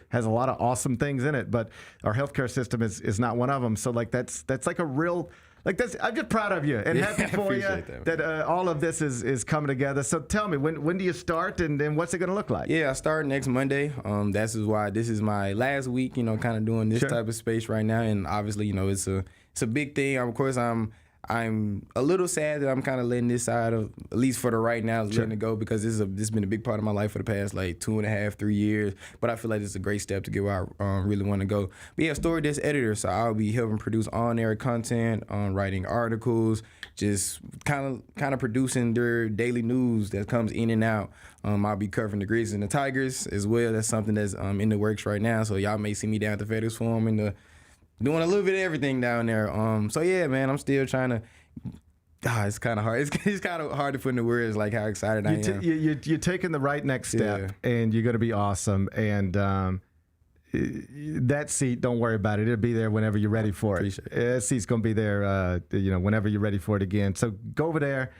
has a lot of awesome things in it, but our healthcare system is not one of them. So like that's like a real. Like this, I'm just proud of you and happy for you that all of this is coming together. So tell me, when do you start, and what's it going to look like? Yeah, I start next Monday. That's why this is my last week, you know, kind of doing this type of space right now. And obviously, you know, it's a big thing. Of course, I'm a little sad that I'm kind of letting this side of, at least for the right now, letting it go, because this has been a big part of my life for the past like 2.5, 3 years. But I feel like it's a great step to get where I really want to go. But yeah, story desk editor, so I'll be helping produce on-air content, writing articles, just kind of producing their daily news that comes in and out. I'll be covering the Grizzlies and the Tigers as well. That's something that's in the works right now. So y'all may see me down at the FedEx Forum doing a little bit of everything down there. So yeah, man, I'm still trying to. It's kind of hard. It's kind of hard to put into words like how excited I am. You're taking the right next step, and you're going to be awesome. And that seat, don't worry about it. It'll be there whenever you're ready for it. That seat's going to be there, whenever you're ready for it again. So go over there,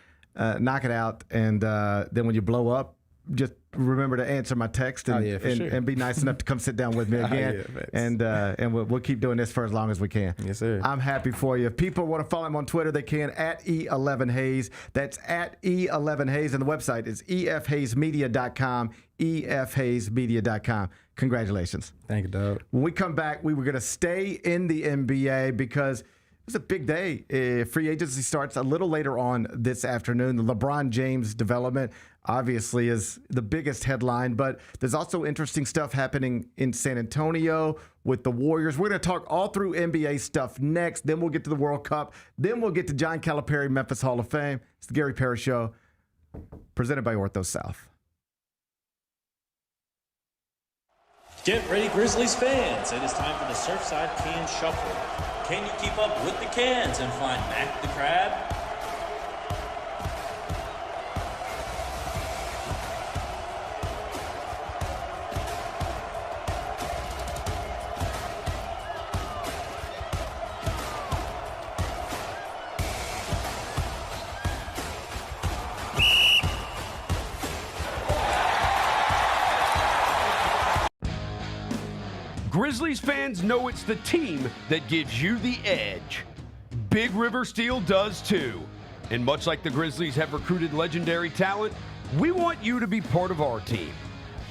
knock it out, and then when you blow up, just remember to answer my text and be nice enough to come sit down with me again. And we'll keep doing this for as long as we can. Yes, sir. I'm happy for you. If people want to follow him on Twitter, they can at E11Hayes. That's at E11Hayes. And the website is efhayesmedia.com, efhayesmedia.com. Congratulations. Thank you, dog. When we come back, we were going to stay in the NBA because it's a big day. Free agency starts a little later on this afternoon. The LeBron James development obviously is the biggest headline, but there's also interesting stuff happening in San Antonio with the Warriors. We're going to talk all through NBA stuff next. Then we'll get to the World Cup. Then we'll get to John Calipari, Memphis Hall of Fame. It's the Gary Parrish Show, presented by Ortho South. Get ready, Grizzlies fans. It is time for the Surfside Can Shuffle. Can you keep up with the cans and find Mac the Crab? Grizzlies fans know it's the team that gives you the edge. Big River Steel does too. And much like the Grizzlies have recruited legendary talent, we want you to be part of our team.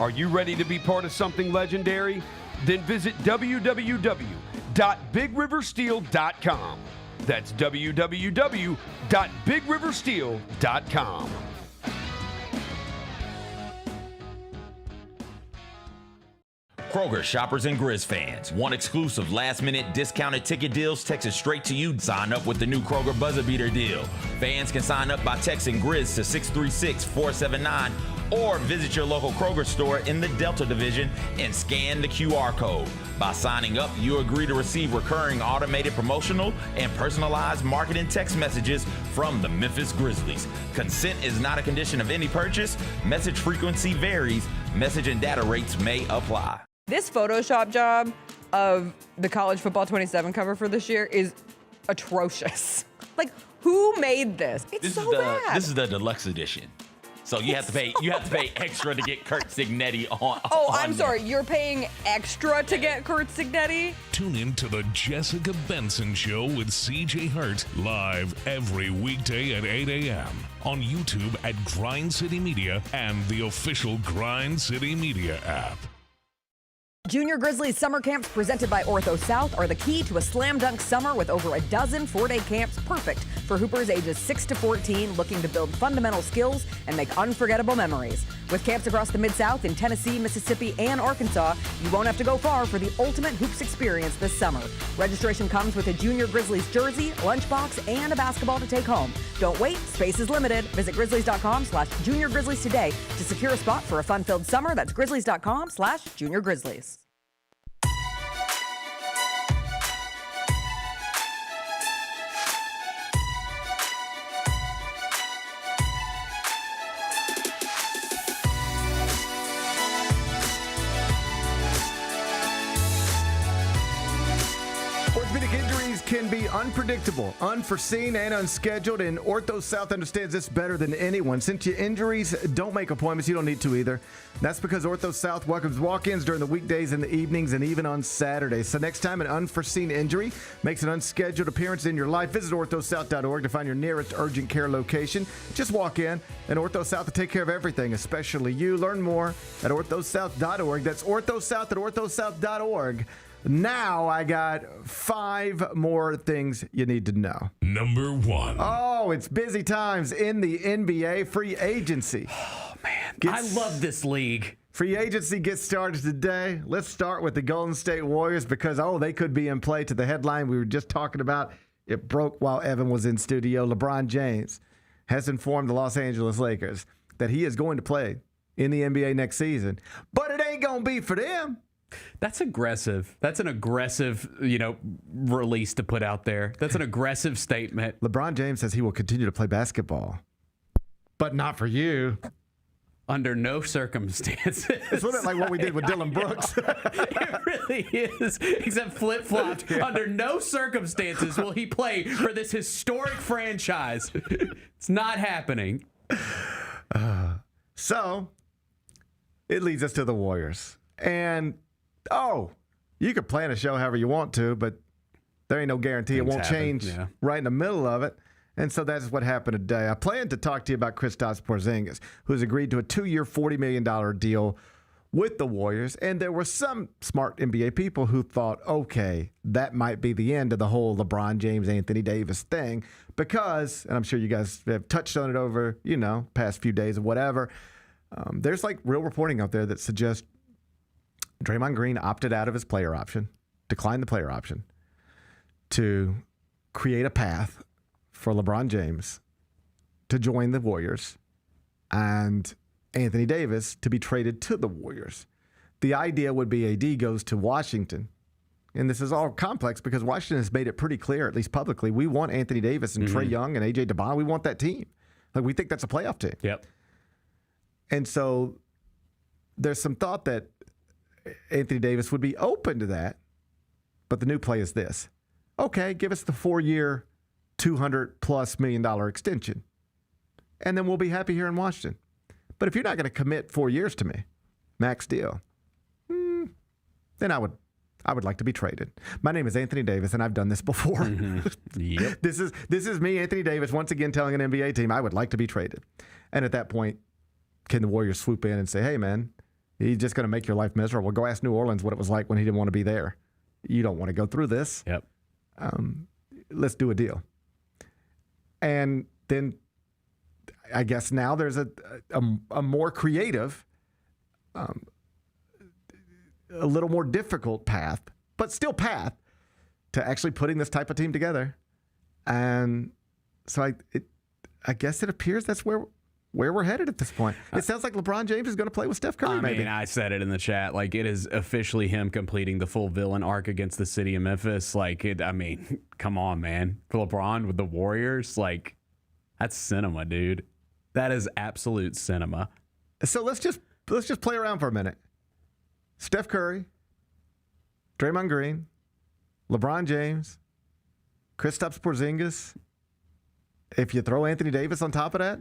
Are you ready to be part of something legendary? Then visit www.bigriversteel.com. That's www.bigriversteel.com. Kroger shoppers and Grizz fans. Want exclusive last-minute discounted ticket deals texted straight to you? Sign up with the new Kroger Buzzer Beater deal. Fans can sign up by texting Grizz to 636-479 or visit your local Kroger store in the Delta Division and scan the QR code. By signing up, you agree to receive recurring automated promotional and personalized marketing text messages from the Memphis Grizzlies. Consent is not a condition of any purchase. Message frequency varies. Message and data rates may apply. This Photoshop job of the College Football 27 cover for this year is atrocious. Like, who made this? It's so bad. This is the deluxe edition. So you have to pay extra to get Kurt Signetti on. Oh, I'm sorry. You're paying extra to get Kurt Signetti? Tune in to the Jessica Benson Show with CJ Hurt live every weekday at 8 a.m. on YouTube at Grind City Media and the official Grind City Media app. Junior Grizzlies summer camps presented by Ortho South are the key to a slam dunk summer with over a dozen 4-day camps perfect for hoopers ages 6 to 14 looking to build fundamental skills and make unforgettable memories. With camps across the Mid-South in Tennessee, Mississippi, and Arkansas, you won't have to go far for the ultimate hoops experience this summer. Registration comes with a Junior Grizzlies jersey, lunchbox, and a basketball to take home. Don't wait, space is limited. Visit grizzlies.com/Junior Grizzlies today to secure a spot for a fun-filled summer. That's grizzlies.com/Junior Grizzlies. Orthopedic injuries can be unpredictable, unforeseen, and unscheduled, and Ortho South understands this better than anyone. Since your injuries don't make appointments, you don't need to either. That's because Ortho South welcomes walk-ins during the weekdays and the evenings and even on Saturdays. So next time an unforeseen injury makes an unscheduled appearance in your life, visit orthosouth.org to find your nearest urgent care location. Just walk in, and Ortho South will take care of everything, especially you. Learn more at orthosouth.org. That's orthosouth at orthosouth.org. Now I got 5 more things you need to know. Number 1. Oh, it's busy times in the NBA free agency. Oh, man. I love this league. Free agency gets started today. Let's start with the Golden State Warriors because, they could be in play to the headline we were just talking about. It broke while Evan was in studio. LeBron James has informed the Los Angeles Lakers that he is going to play in the NBA next season. But it ain't going to be for them. That's aggressive. That's an aggressive, release to put out there. That's an aggressive statement. LeBron James says he will continue to play basketball, but not for you. Under no circumstances. It's a little bit like what we did with Dylan Brooks. It really is. Except flip-flopped. Under no circumstances will he play for this historic franchise. It's not happening. So, it leads us to the Warriors. And, you could plan a show however you want to, but there ain't no guarantee it won't change right in the middle of it. And so that's what happened today. I planned to talk to you about Kristaps Porzingis, who's agreed to a 2-year, $40 million deal with the Warriors. And there were some smart NBA people who thought, okay, that might be the end of the whole LeBron James, Anthony Davis thing. Because, and I'm sure you guys have touched on it over, past few days or whatever, there's like real reporting out there that suggests Draymond Green opted out of his player option, declined the player option, to create a path for LeBron James to join the Warriors and Anthony Davis to be traded to the Warriors. The idea would be AD goes to Washington. And this is all complex because Washington has made it pretty clear, at least publicly, we want Anthony Davis and Trae Young and A.J. DeBon. We want that team. Like, we think that's a playoff team. Yep. And so there's some thought that Anthony Davis would be open to that. But the new play is this. Okay, give us the 4-year, $200+ million extension. And then we'll be happy here in Washington. But if you're not going to commit 4 years to me, max deal, then I would like to be traded. My name is Anthony Davis, and I've done this before. Yep. This is me, Anthony Davis, once again telling an NBA team I would like to be traded. And at that point, can the Warriors swoop in and say, hey, man, he's just going to make your life miserable. Go ask New Orleans what it was like when he didn't want to be there. You don't want to go through this. Yep. Let's do a deal. And then I guess now there's a more creative, a little more difficult path, but still path to actually putting this type of team together. And so I guess it appears that's where we're headed at this point. It sounds like LeBron James is going to play with Steph Curry, maybe. I said it in the chat. Like, it is officially him completing the full villain arc against the city of Memphis. Like, come on, man. For LeBron with the Warriors, like, that's cinema, dude. That is absolute cinema. So let's just play around for a minute. Steph Curry, Draymond Green, LeBron James, Kristaps Porzingis. If you throw Anthony Davis on top of that,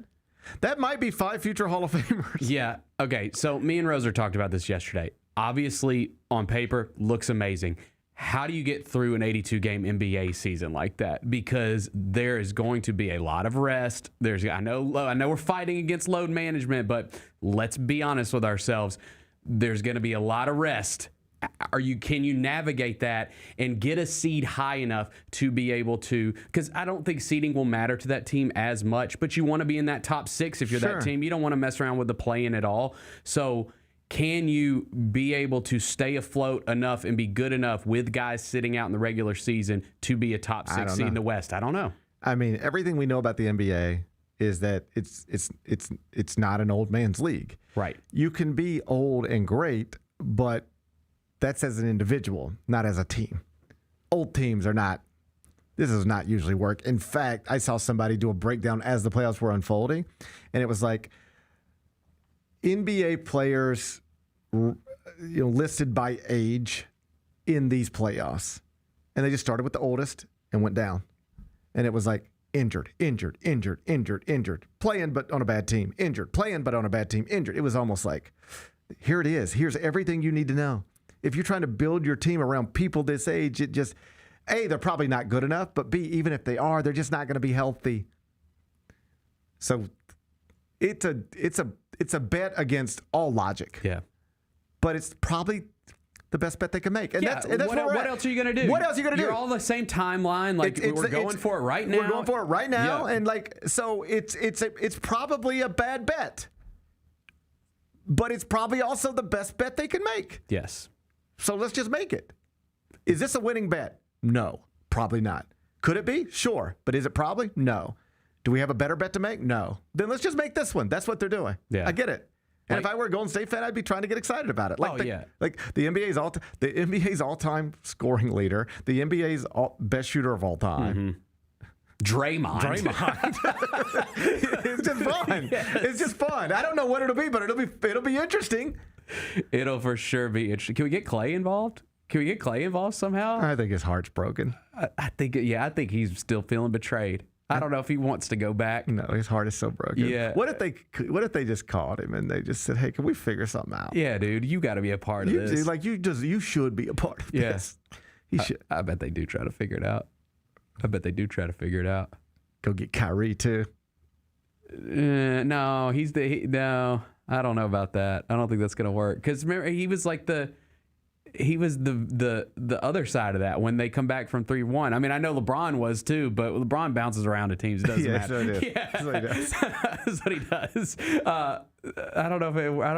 that might be 5 future Hall of Famers. Yeah. Okay. So me and Roser talked about this yesterday. Obviously, on paper, looks amazing. How do you get through an 82-game NBA season like that? Because there is going to be a lot of rest. I know we're fighting against load management, but let's be honest with ourselves. There's going to be a lot of rest. Can you navigate that and get a seed high enough to be able to? Because I don't think seeding will matter to that team as much, but you want to be in that top 6 if you're that team. You don't want to mess around with the play-in at all. So can you be able to stay afloat enough and be good enough with guys sitting out in the regular season to be a top 6 seed in the West? I don't know. I mean, everything we know about the NBA is that it's not an old man's league. Right. You can be old and great, but that's as an individual, not as a team. Old teams are not. This does not usually work. In fact, I saw somebody do a breakdown as the playoffs were unfolding, and it was like NBA players, listed by age in these playoffs, and they just started with the oldest and went down, and it was like injured, playing but on a bad team, injured, playing but on a bad team, injured. It was almost like, here it is. Here's everything you need to know. If you're trying to build your team around people this age, it just, A, they're probably not good enough, but B, even if they are, they're just not going to be healthy. So it's a bet against all logic. Yeah. But it's probably the best bet they can make. And that's what else are you going to do? What else are you going to do? You're all on the same timeline. Like, we're going for it right now. We're going for it right now. Yeah. And so it's probably a bad bet. But it's probably also the best bet they can make. Yes. So let's just make it. Is this a winning bet? No, probably not. Could it be? Sure. But is it probably? No. Do we have a better bet to make? No. Then let's just make this one. That's what they're doing. Yeah. I get it. And if I were a Golden State fan, I'd be trying to get excited about it. Like the NBA's all-time scoring leader, the NBA's best shooter of all time. Draymond. It's just fun. Yes. It's just fun. I don't know what it'll be, but it'll be interesting. It'll for sure be interesting. Can we get Clay involved? Can we get Clay involved somehow? I think his heart's broken. I think he's still feeling betrayed. I don't know if he wants to go back. No, his heart is so broken. Yeah. What if they just called him and they just said, "Hey, can we figure something out?" Yeah, dude, you got to be a part of this. Like you should be a part of this. He should. I bet they do try to figure it out. Go get Kyrie too. No, no. I don't know about that. I don't think that's gonna work. Because remember, he was the other side of that when they come back from 3-1. I mean, I know LeBron was too, but LeBron bounces around to teams. It doesn't matter. So that's what he does. That's what he does. I don't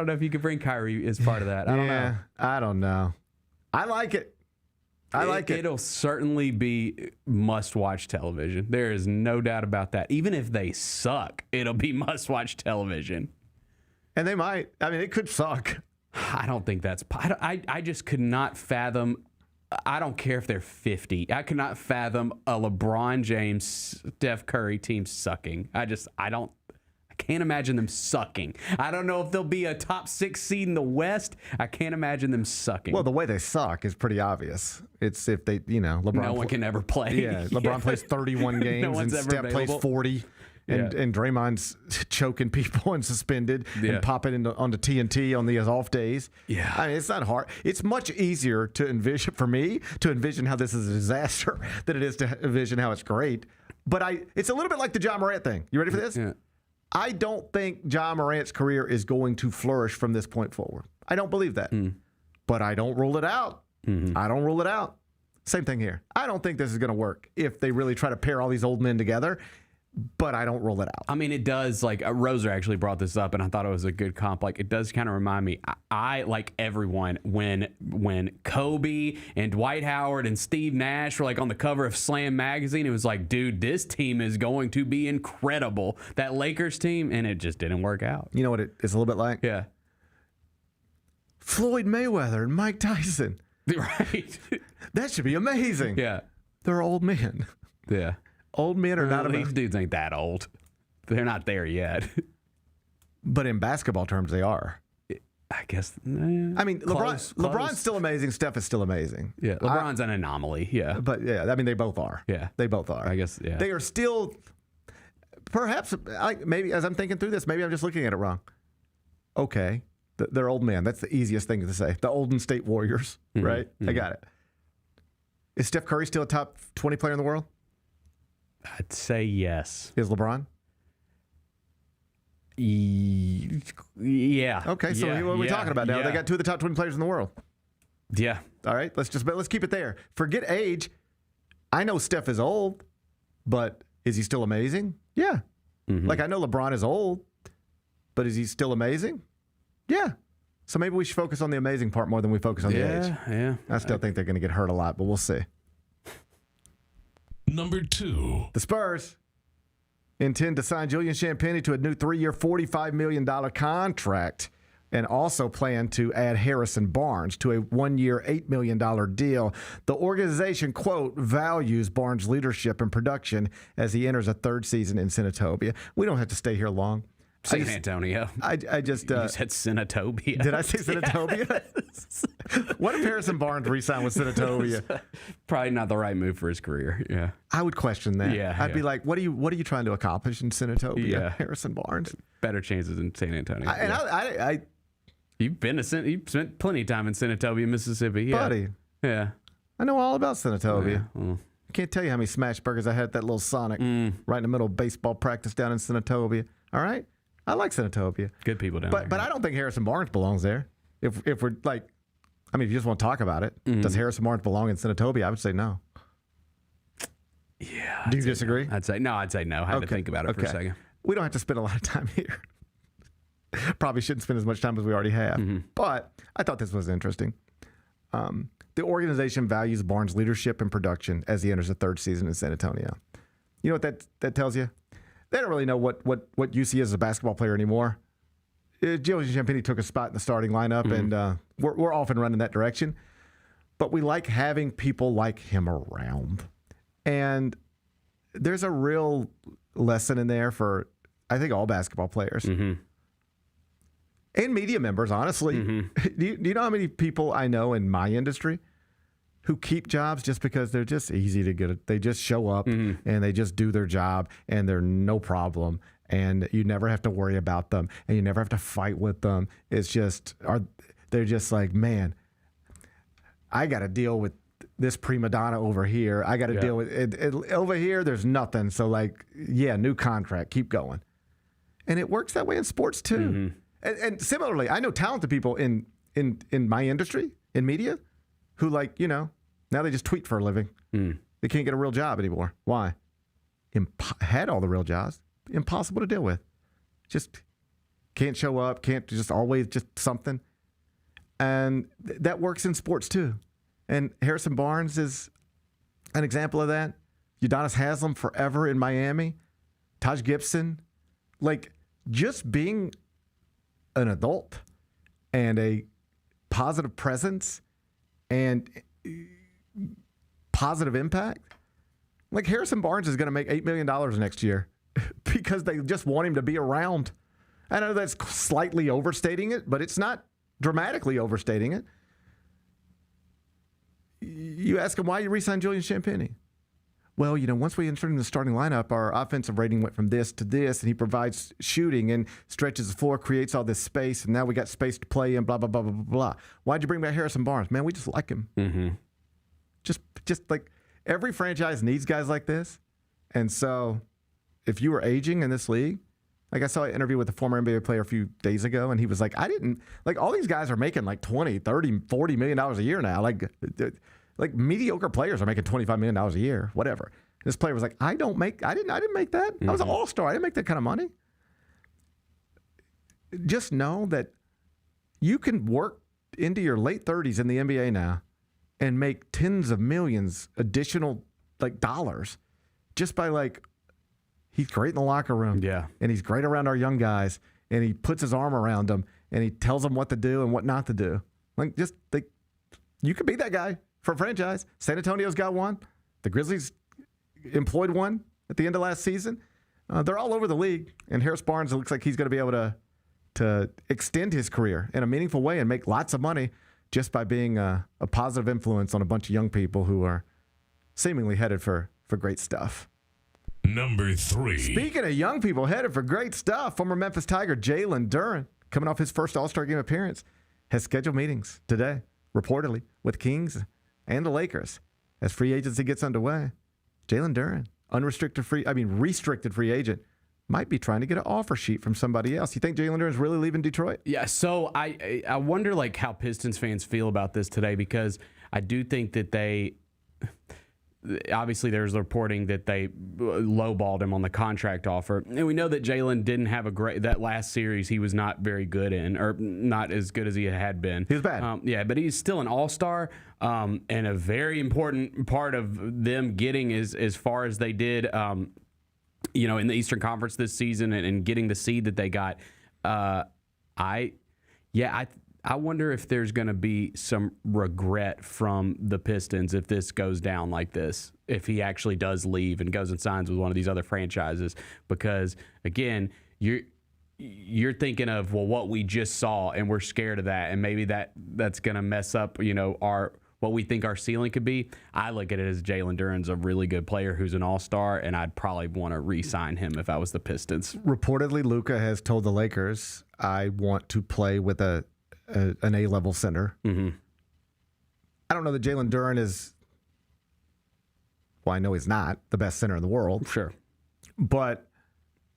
know if you could bring Kyrie as part of that. I don't know. I like it. It'll certainly be must-watch television. There is no doubt about that. Even if they suck, it'll be must-watch television. And they might. I mean, it could suck. I don't think that's. I just could not fathom. I don't care if they're 50. I could not fathom a LeBron James, Steph Curry team sucking. I can't imagine them sucking. I don't know if they'll be a top 6 seed in the West. I can't imagine them sucking. Well, the way they suck is pretty obvious. It's if they, LeBron. No one can ever play. Yeah, LeBron plays 31 games and Steph plays 40. And Draymond's choking people and suspended and popping onto TNT on the off days. Yeah. I mean, it's not hard. It's much easier to envision, for me, to envision how this is a disaster than it is to envision how it's great. But it's a little bit like the Ja Morant thing. You ready for this? Yeah. I don't think Ja Morant's career is going to flourish from this point forward. I don't believe that. But I don't rule it out. I don't rule it out. Same thing here. I don't think this is going to work if they really try to pair all these old men together. But I don't rule it out. I mean, it does, Roser actually brought this up, and I thought it was a good comp. It does kind of remind me, I like everyone, when Kobe and Dwight Howard and Steve Nash were, on the cover of Slam magazine, it was like, dude, this team is going to be incredible. That Lakers team, and it just didn't work out. You know what it's a little bit like? Yeah. Floyd Mayweather and Mike Tyson. Right. That should be amazing. Yeah. They're old men. Yeah. Old men are not these dudes ain't that old. They're not there yet. But in basketball terms, they are. I guess. I mean, close. LeBron's still amazing. Steph is still amazing. Yeah, LeBron's an anomaly. Yeah, but I mean, they both are. Yeah, they both are. I guess. Yeah, they are still. Perhaps, maybe as I'm thinking through this, maybe I'm just looking at it wrong. Okay, they're old men. That's the easiest thing to say. The Golden State Warriors, right? I got it. Is Steph Curry still a top 20 player in the world? I'd say yes. Is LeBron? Yeah. Okay, so what are we talking about now? They got 2 of the top 20 players in the world. Yeah. All right, let's keep it there. Forget age. I know Steph is old, but is he still amazing? Yeah. I know LeBron is old, but is he still amazing? Yeah. So maybe we should focus on the amazing part more than we focus on the age. Yeah. I still think they're going to get hurt a lot, but we'll see. Number 2. The Spurs intend to sign Julian Champagnie to a new 3-year, $45 million contract and also plan to add Harrison Barnes to a 1-year, $8 million deal. The organization, quote, values Barnes' leadership and production as he enters a 3rd season in Senatobia. We don't have to stay here long. San Antonio. I just you said Senatobia. Did I say Senatobia? Yes. What if Harrison Barnes re-signed with Senatobia? Probably not the right move for his career. Yeah, I would question that. Yeah, I'd be like, what are you trying to accomplish in Senatobia, Harrison Barnes? Better chances in San Antonio. You've spent plenty of time in Senatobia, Mississippi, buddy. Yeah, I know all about Senatobia. Yeah. I can't tell you how many smash burgers I had at that little Sonic right in the middle of baseball practice down in Senatobia. All right. I like Senatobia. Good people down there. But I don't think Harrison Barnes belongs there. If we're if you just want to talk about it, does Harrison Barnes belong in Senatobia? I would say no. Yeah. Do you disagree? No. I'd say no. I had to think about it for a second. We don't have to spend a lot of time here. Probably shouldn't spend as much time as we already have. But I thought this was interesting. The organization values Barnes' leadership and production as he enters the 3rd season in San Antonio. You know what that tells you? They don't really know what UC is as a basketball player anymore. Julian Champagnie took a spot in the starting lineup, and we're off and running that direction. But we like having people like him around. And there's a real lesson in there for, I think, all basketball players. Mm-hmm. And media members, honestly. Mm-hmm. Do you know how many people I know in my industry who keep jobs just because they're just easy to get? They just show up and they just do their job and they're no problem. And you never have to worry about them and you never have to fight with them. It's just, they're just like, man, I got to deal with this prima donna over here. I got to deal with it. Over here, there's nothing. So, like, yeah, new contract, keep going. And it works that way in sports too. Mm-hmm. And similarly, I know talented people in my industry, in media, who, like, now they just tweet for a living. They can't get a real job anymore. Why? Had all the real jobs. Impossible to deal with. Just can't show up, can't just always just something. And that works in sports too. And Harrison Barnes is an example of that. Udonis Haslem forever in Miami. Taj Gibson. Like, just being an adult and a positive presence and positive impact. Like, Harrison Barnes is going to make $8 million next year because they just want him to be around. I know that's slightly overstating it, but it's not dramatically overstating it. You ask him why you re-signed Julian Champagnie. Well, once we entered in the starting lineup, our offensive rating went from this to this, and he provides shooting and stretches the floor, creates all this space, and now we got space to play in, blah, blah, blah, blah, blah, blah. Why'd you bring back Harrison Barnes? Man, we just like him. Mm-hmm. Just like every franchise needs guys like this. And so if you were aging in this league, like I saw an interview with a former NBA player a few days ago, and he was like, all these guys are making like 20, 30, $40 million a year now. Like mediocre players are making $25 million a year, whatever. This player was like, I didn't make that. I was an all-star. I didn't make that kind of money. Just know that you can work into your late 30s in the NBA now and make tens of millions additional dollars just by he's great in the locker room. Yeah. And he's great around our young guys. And he puts his arm around them and he tells them what to do and what not to do. You could be that guy for a franchise. San Antonio's got one. The Grizzlies employed one at the end of last season. They're all over the league. And Harris Barnes, it looks like he's going to be able to extend his career in a meaningful way and make lots of money just by being a positive influence on a bunch of young people who are seemingly headed for great stuff. Number 3. Speaking of young people headed for great stuff, former Memphis Tiger Jalen Duren, coming off his first All-Star game appearance, has scheduled meetings today, reportedly, with Kings and the Lakers as free agency gets underway. Jalen Duren, restricted free agent, might be trying to get an offer sheet from somebody else. You think Jalen Duren's really leaving Detroit? Yeah, so I wonder how Pistons fans feel about this today, because I do think that obviously there's reporting that they lowballed him on the contract offer. And we know that Jalen didn't have that last series he was not very good in, or not as good as he had been. He was bad. But he's still an all-star, and a very important part of them getting as far as they did, in the Eastern Conference this season and getting the seed that they got. I wonder if there's going to be some regret from the Pistons if this goes down like this, if he actually does leave and goes and signs with one of these other franchises. Because, again, you're thinking of, what we just saw, and we're scared of that, and maybe that's going to mess up, what we think our ceiling could be. I look at it as Jalen Duren's a really good player who's an all-star, and I'd probably want to re-sign him if I was the Pistons. Reportedly, Luka has told the Lakers, I want to play with an A-level center. Mm-hmm. I don't know that Jalen Duren is, I know he's not the best center in the world. Sure. And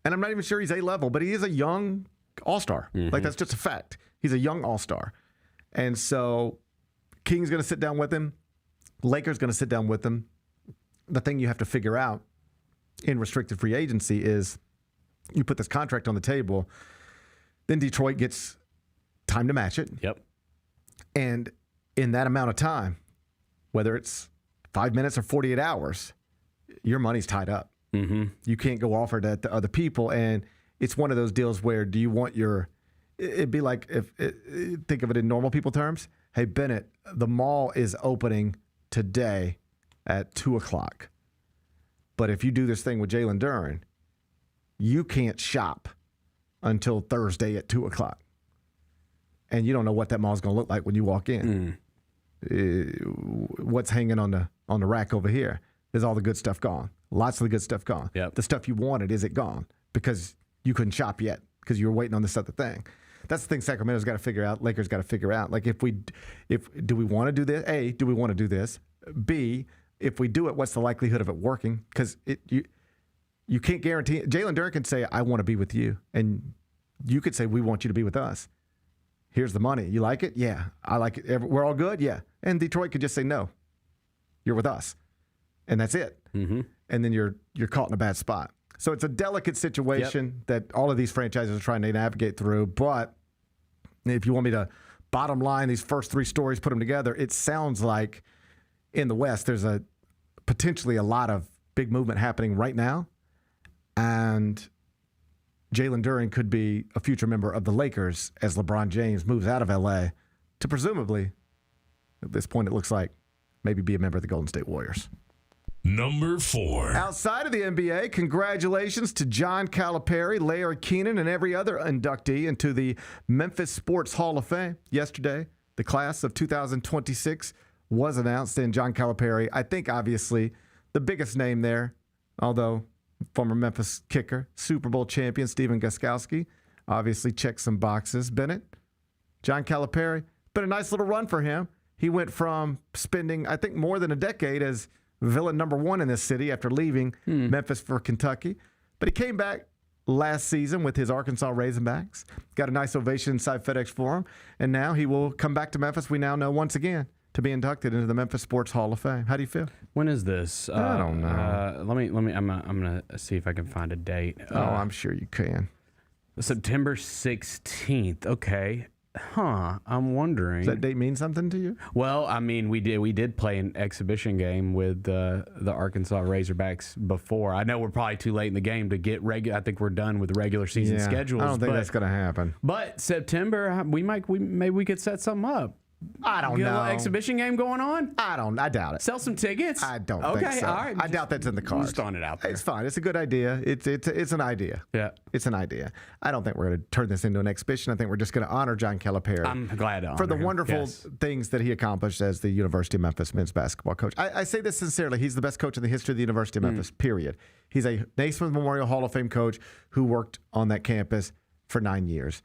I'm not even sure he's A-level, but he is a young all-star. Mm-hmm. That's just a fact. He's a young all-star. And so King's going to sit down with him. Lakers going to sit down with him. The thing you have to figure out in restricted free agency is you put this contract on the table, then Detroit gets time to match it. Yep. And in that amount of time, whether it's 5 minutes or 48 hours, your money's tied up. Mm-hmm. You can't go offer that to other people. And it's one of those deals where do you want it'd be like think of it in normal people terms. Hey, Bennett, the mall is opening today at 2:00. But if you do this thing with Jalen Duren, you can't shop until Thursday at 2 o'clock. And you don't know what that mall's going to look like when you walk in. What's hanging on the rack over here? Is all the good stuff gone? Lots of the good stuff gone. Yep. The stuff you wanted, is it gone? Because you couldn't shop yet because you were waiting on this other thing. That's the thing Sacramento's got to figure out. Lakers got to figure out. Like, do we want to do this? A, do we want to do this? B, if we do it, what's the likelihood of it working? Because you can't guarantee it. Jalen Duren can say, I want to be with you. And you could say, we want you to be with us. Here's the money. You like it? Yeah. I like it. We're all good? Yeah. And Detroit could just say, no, you're with us. And that's it. Mm-hmm. And then you're caught in a bad spot. So it's a delicate situation that all of these franchises are trying to navigate through. But if you want me to bottom line these first three stories, put them together, it sounds like in the West there's potentially a lot of big movement happening right now. And Jalen Duren could be a future member of the Lakers as LeBron James moves out of L.A. to presumably, at this point it looks like, maybe be a member of the Golden State Warriors. Number 4. Outside of the NBA, congratulations to John Calipari, Larry Keenan, and every other inductee into the Memphis Sports Hall of Fame. Yesterday, the class of 2026 was announced, and John Calipari, I think obviously the biggest name there, although former Memphis kicker, Super Bowl champion Stephen Gostkowski, obviously checked some boxes. Bennett, John Calipari, been a nice little run for him. He went from spending, I think, more than a decade as villain number one in this city after leaving Memphis for Kentucky. But he came back last season with his Arkansas Razorbacks. Got a nice ovation inside FedEx Forum. And now he will come back to Memphis, we now know once again, to be inducted into the Memphis Sports Hall of Fame. How do you feel? When is this? I don't know. Let me. I'm gonna see if I can find a date. I'm sure you can. September 16th. Okay. I'm wondering. Does that date mean something to you? Well, I mean, we did play an exhibition game with the Arkansas Razorbacks before. I know we're probably too late in the game to get regular. I think we're done with the regular season schedules. I don't think that's going to happen. But September, maybe we could set something up. I don't Get know. A little exhibition game going on? I doubt it. Sell some tickets? I don't think so. All right. I doubt that's in the cards. Just throwing it out there. It's fine. It's a good idea. It's an idea. Yeah. It's an idea. I don't think we're going to turn this into an exhibition. I think we're just going to honor John Calipari. I'm glad to honor for the him. wonderful things that he accomplished as the University of Memphis men's basketball coach. I say this sincerely. He's the best coach in the history of the University of Memphis, period. He's a Naismith Memorial Hall of Fame coach who worked on that campus for 9 years.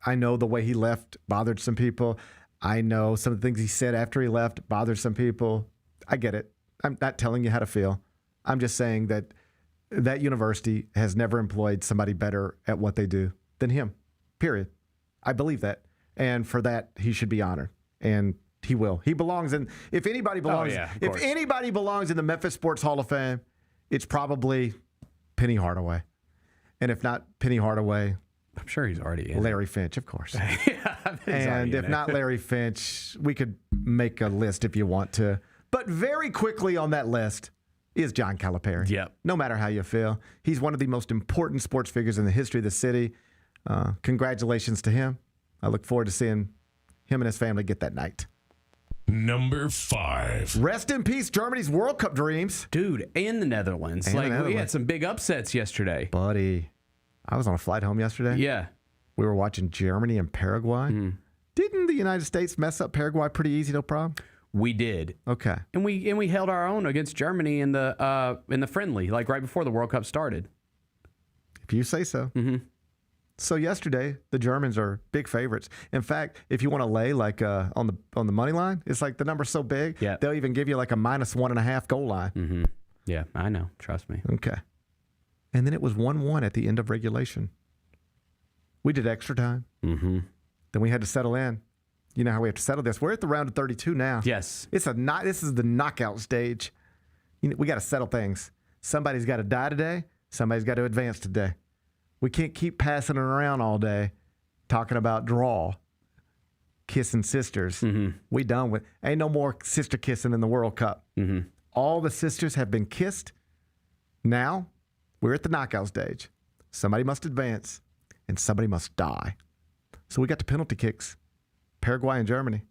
I know the way he left bothered some people. I know some of the things he said after he left bothered some people. I get it. I'm not telling you how to feel. I'm just saying that that university has never employed somebody better at what they do than him, period. I believe that. And for that, he should be honored. And he will. He belongs in, if anybody belongs, if anybody belongs in the Memphis Sports Hall of Fame, it's probably Penny Hardaway. And if not Penny Hardaway, I'm sure he's already in. Larry Finch, of course. And if not Larry Finch, we could make a list if you want to. But very quickly on that list is John Calipari. Yep. No matter how you feel, he's one of the most important sports figures in the history of the city. Congratulations to him. I look forward to seeing him and his family get that night. Number 5. Rest in peace, Germany's World Cup dreams. Dude, and the Netherlands. We had some big upsets yesterday. Buddy, I was on a flight home yesterday. Yeah. We were watching Germany and Paraguay. Didn't the United States mess up Paraguay pretty easy, no problem? We did. Okay. And we held our own against Germany in the friendly, like right before the World Cup started. If you say so. Mm-hmm. So yesterday, the Germans are big favorites. In fact, if you want to lay like on the money line, it's like the number's so big, they'll even give you like a -1.5 goal line. Mm-hmm. Yeah, I know. Trust me. Okay. And then it was 1-1 at the end of regulation. We did extra time. Mm-hmm. Then we had to settle in. You know how we have to settle this. We're at the round of 32 now. Yes. This is the knockout stage. We got to settle things. Somebody's got to die today. Somebody's got to advance today. We can't keep passing it around all day talking about draw, kissing sisters. Mm-hmm. We done with. Ain't no more sister kissing in the World Cup. Mm-hmm. All the sisters have been kissed. Now we're at the knockout stage. Somebody must advance and somebody must die. So we got the penalty kicks. Paraguay and Germany.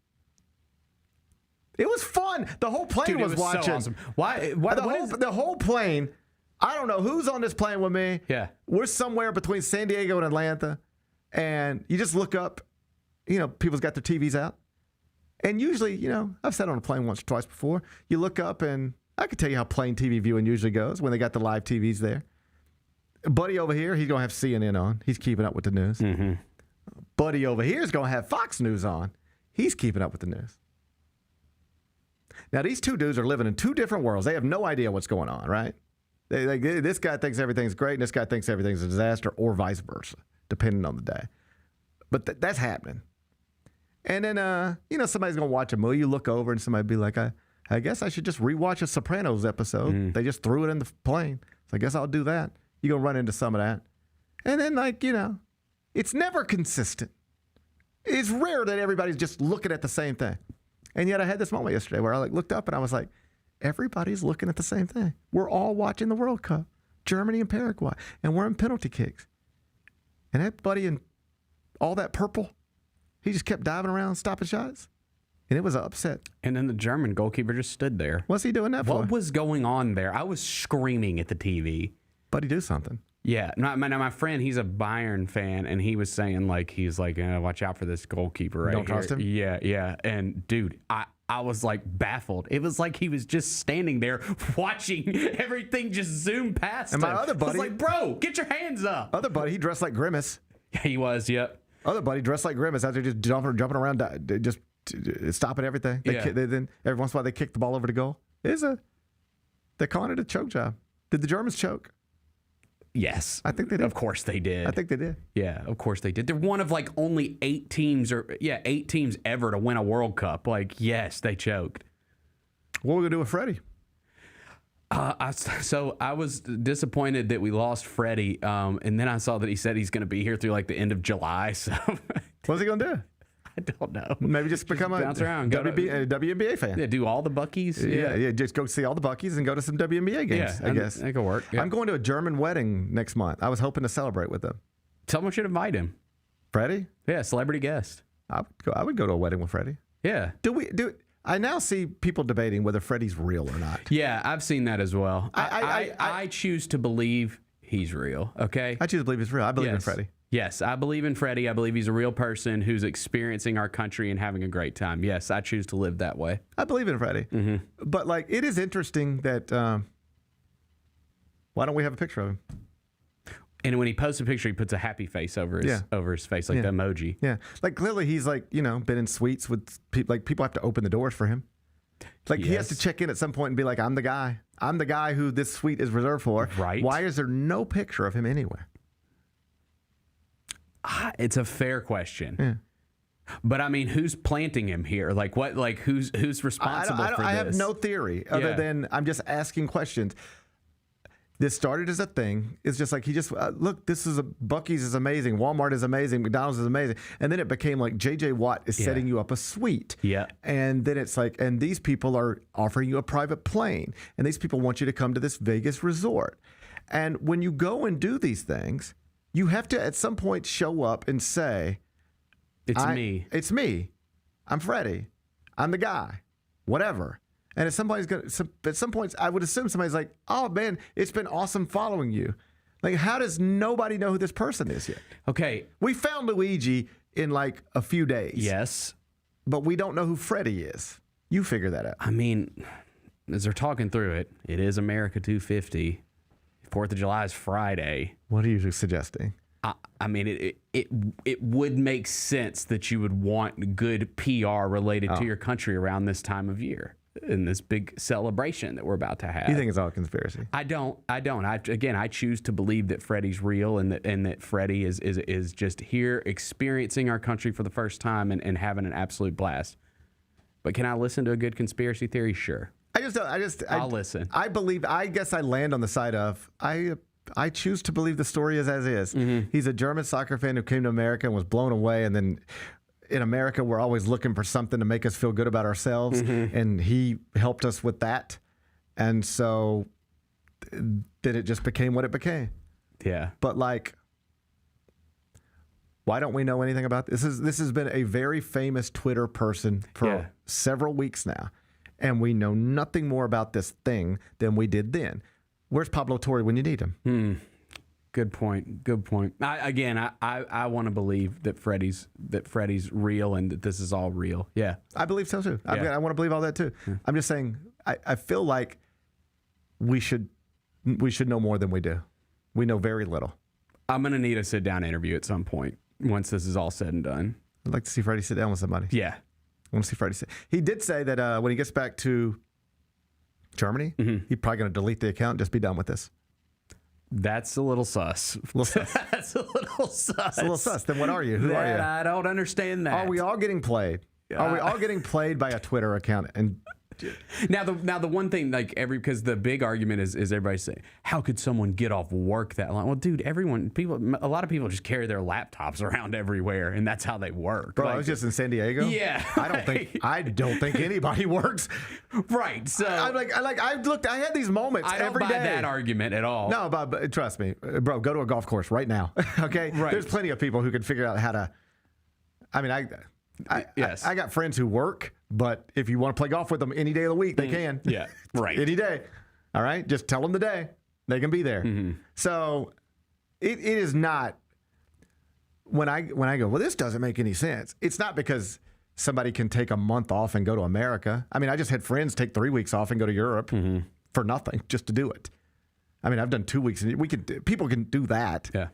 It was fun. The whole plane Dude, was it was watching. so awesome. Why The whole plane. I don't know who's on this plane with me. Yeah. We're somewhere between San Diego and Atlanta, and you just look up. People's got their TVs out, and usually, I've sat on a plane once or twice before. You look up, and I can tell you how plane TV viewing usually goes when they got the live TVs there. Buddy over here, he's gonna have CNN on. He's keeping up with the news. Mm-hmm. Buddy over here is gonna have Fox News on. He's keeping up with the news. Now, these two dudes are living in two different worlds. They have no idea what's going on, right? This guy thinks everything's great, and this guy thinks everything's a disaster, or vice versa, depending on the day. But that's happening. And then, somebody's going to watch a movie. You look over, and somebody be like, I guess I should just rewatch a Sopranos episode. They just threw it in the plane. So I guess I'll do that. You're going to run into some of that. And then, it's never consistent. It's rare that everybody's just looking at the same thing. And yet I had this moment yesterday where I looked up and I was like, everybody's looking at the same thing. We're all watching the World Cup, Germany and Paraguay, and we're in penalty kicks. And that buddy in all that purple, he just kept diving around, stopping shots. And it was an upset. And then the German goalkeeper just stood there. What's he doing that for? What was going on there? I was screaming at the TV. Buddy, do something. Yeah, my friend, he's a Bayern fan, and he was saying, watch out for this goalkeeper right here. Don't trust him? Yeah. And, dude, I was, baffled. It was like he was just standing there watching everything just zoom past and him. my other buddy, I was like, bro, get your hands up. Other buddy, he dressed like Grimace. Yeah, he was, yep. Other buddy dressed like Grimace out there just jumping around, just stopping everything. Then every once in a while they kick the ball over to goal. They're calling it a choke job. Did the Germans choke? Yes. I think they did. Of course they did. I think they did. Yeah, of course they did. They're one of only 8 teams ever to win a World Cup. Yes, they choked. What are we going to do with Freddie? So I was disappointed that we lost Freddie, and then I saw that he said he's going to be here through the end of July. So what's he going to do? I don't know. Maybe just become a WNBA fan. Yeah, do all the Buckies. Yeah. Just go see all the Buckies and go to some WNBA games, I guess. That could work. Yeah. I'm going to a German wedding next month. I was hoping to celebrate with them. Someone should invite him. Freddie? Yeah, celebrity guest. I would go to a wedding with Freddie. Yeah. I now see people debating whether Freddie's real or not. Yeah, I've seen that as well. I choose to believe he's real, okay? I choose to believe he's real. I believe in Freddie. Yes, I believe in Freddie. I believe he's a real person who's experiencing our country and having a great time. Yes, I choose to live that way. I believe in Freddie. Mm-hmm. But it is interesting that why don't we have a picture of him? And when he posts a picture, he puts a happy face over his face, the emoji. Yeah, clearly he's been in suites with people. People have to open the doors for him. He has to check in at some point and be like, "I'm the guy. I'm the guy who this suite is reserved for." Right? Why is there no picture of him anywhere? It's a fair question. Yeah. But I mean, who's planting him here? Who's responsible for this? I have no theory other than I'm just asking questions. This started as a thing. It's just he just look. Buc-ee's is amazing. Walmart is amazing. McDonald's is amazing. And then it became J.J. Watt is setting you up a suite. Yeah. And then it's and these people are offering you a private plane, and these people want you to come to this Vegas resort. And when you go and do these things, you have to at some point show up and say, It's me. It's me. I'm Freddie. I'm the guy. Whatever. And at some points, I would assume somebody's like, "Oh man, it's been awesome following you." How does nobody know who this person is yet? Okay, we found Luigi in a few days. Yes, but we don't know who Freddie is. You figure that out. I mean, as they're talking through it, it is America 250. 4th of July is Friday. What are you suggesting? I mean, it would make sense that you would want good PR related to your country around this time of year in this big celebration that we're about to have. You think it's all a conspiracy? I don't. I choose to believe that Freddie's real and that Freddie is just here experiencing our country for the first time and having an absolute blast. But can I listen to a good conspiracy theory? Sure. I'll listen. I guess I land on the side of I choose to believe the story is as is. Mm-hmm. He's a German soccer fan who came to America and was blown away. And then in America, we're always looking for something to make us feel good about ourselves. Mm-hmm. And he helped us with that. And so then it just became what it became. Yeah. But why don't we know anything about this? This has been a very famous Twitter person for several weeks now. and we know nothing more about this thing than we did then. Where's Pablo Torre when you need him? Good point. I want to believe that Freddie's real and that this is all real. Yeah, I believe so too. Yeah. I want to believe all that too. Yeah. I'm just saying. I feel like we should know more than we do. We know very little. I'm gonna need a sit down interview at some point once this is all said and done. I'd like to see Freddie sit down with somebody. Yeah, I want to see Freddie sit. He did say that when he gets back to Germany, he's probably going to delete the account and just be done with this. That's a little sus. That's a little sus. It's a little sus. Then what are you? Who are you? I don't understand that. Are we all getting played? Are we all getting played by a Twitter account? And now the one thing, like because the big argument is everybody saying, how could someone get off work that long? Well, dude, a lot of people just carry their laptops around everywhere, and that's how they work. Bro, I was just in San Diego. Yeah, I don't think anybody works. Right. So I had these moments I don't every buy day. that argument at all. No, but trust me, bro. Go to a golf course right now. Okay, right. There's plenty of people who can figure out how to. I mean, I got friends who work, but if you want to play golf with them any day of the week, they can. Yeah, right. Any day. All right? Just tell them the day. They can be there. So it is not, when I go, well, this doesn't make any sense. It's not because somebody can take a month off and go to America. I mean, I just had friends take 3 weeks off and go to Europe for nothing, just to do it. I mean, I've done 2 weeks. People can do that. Yeah.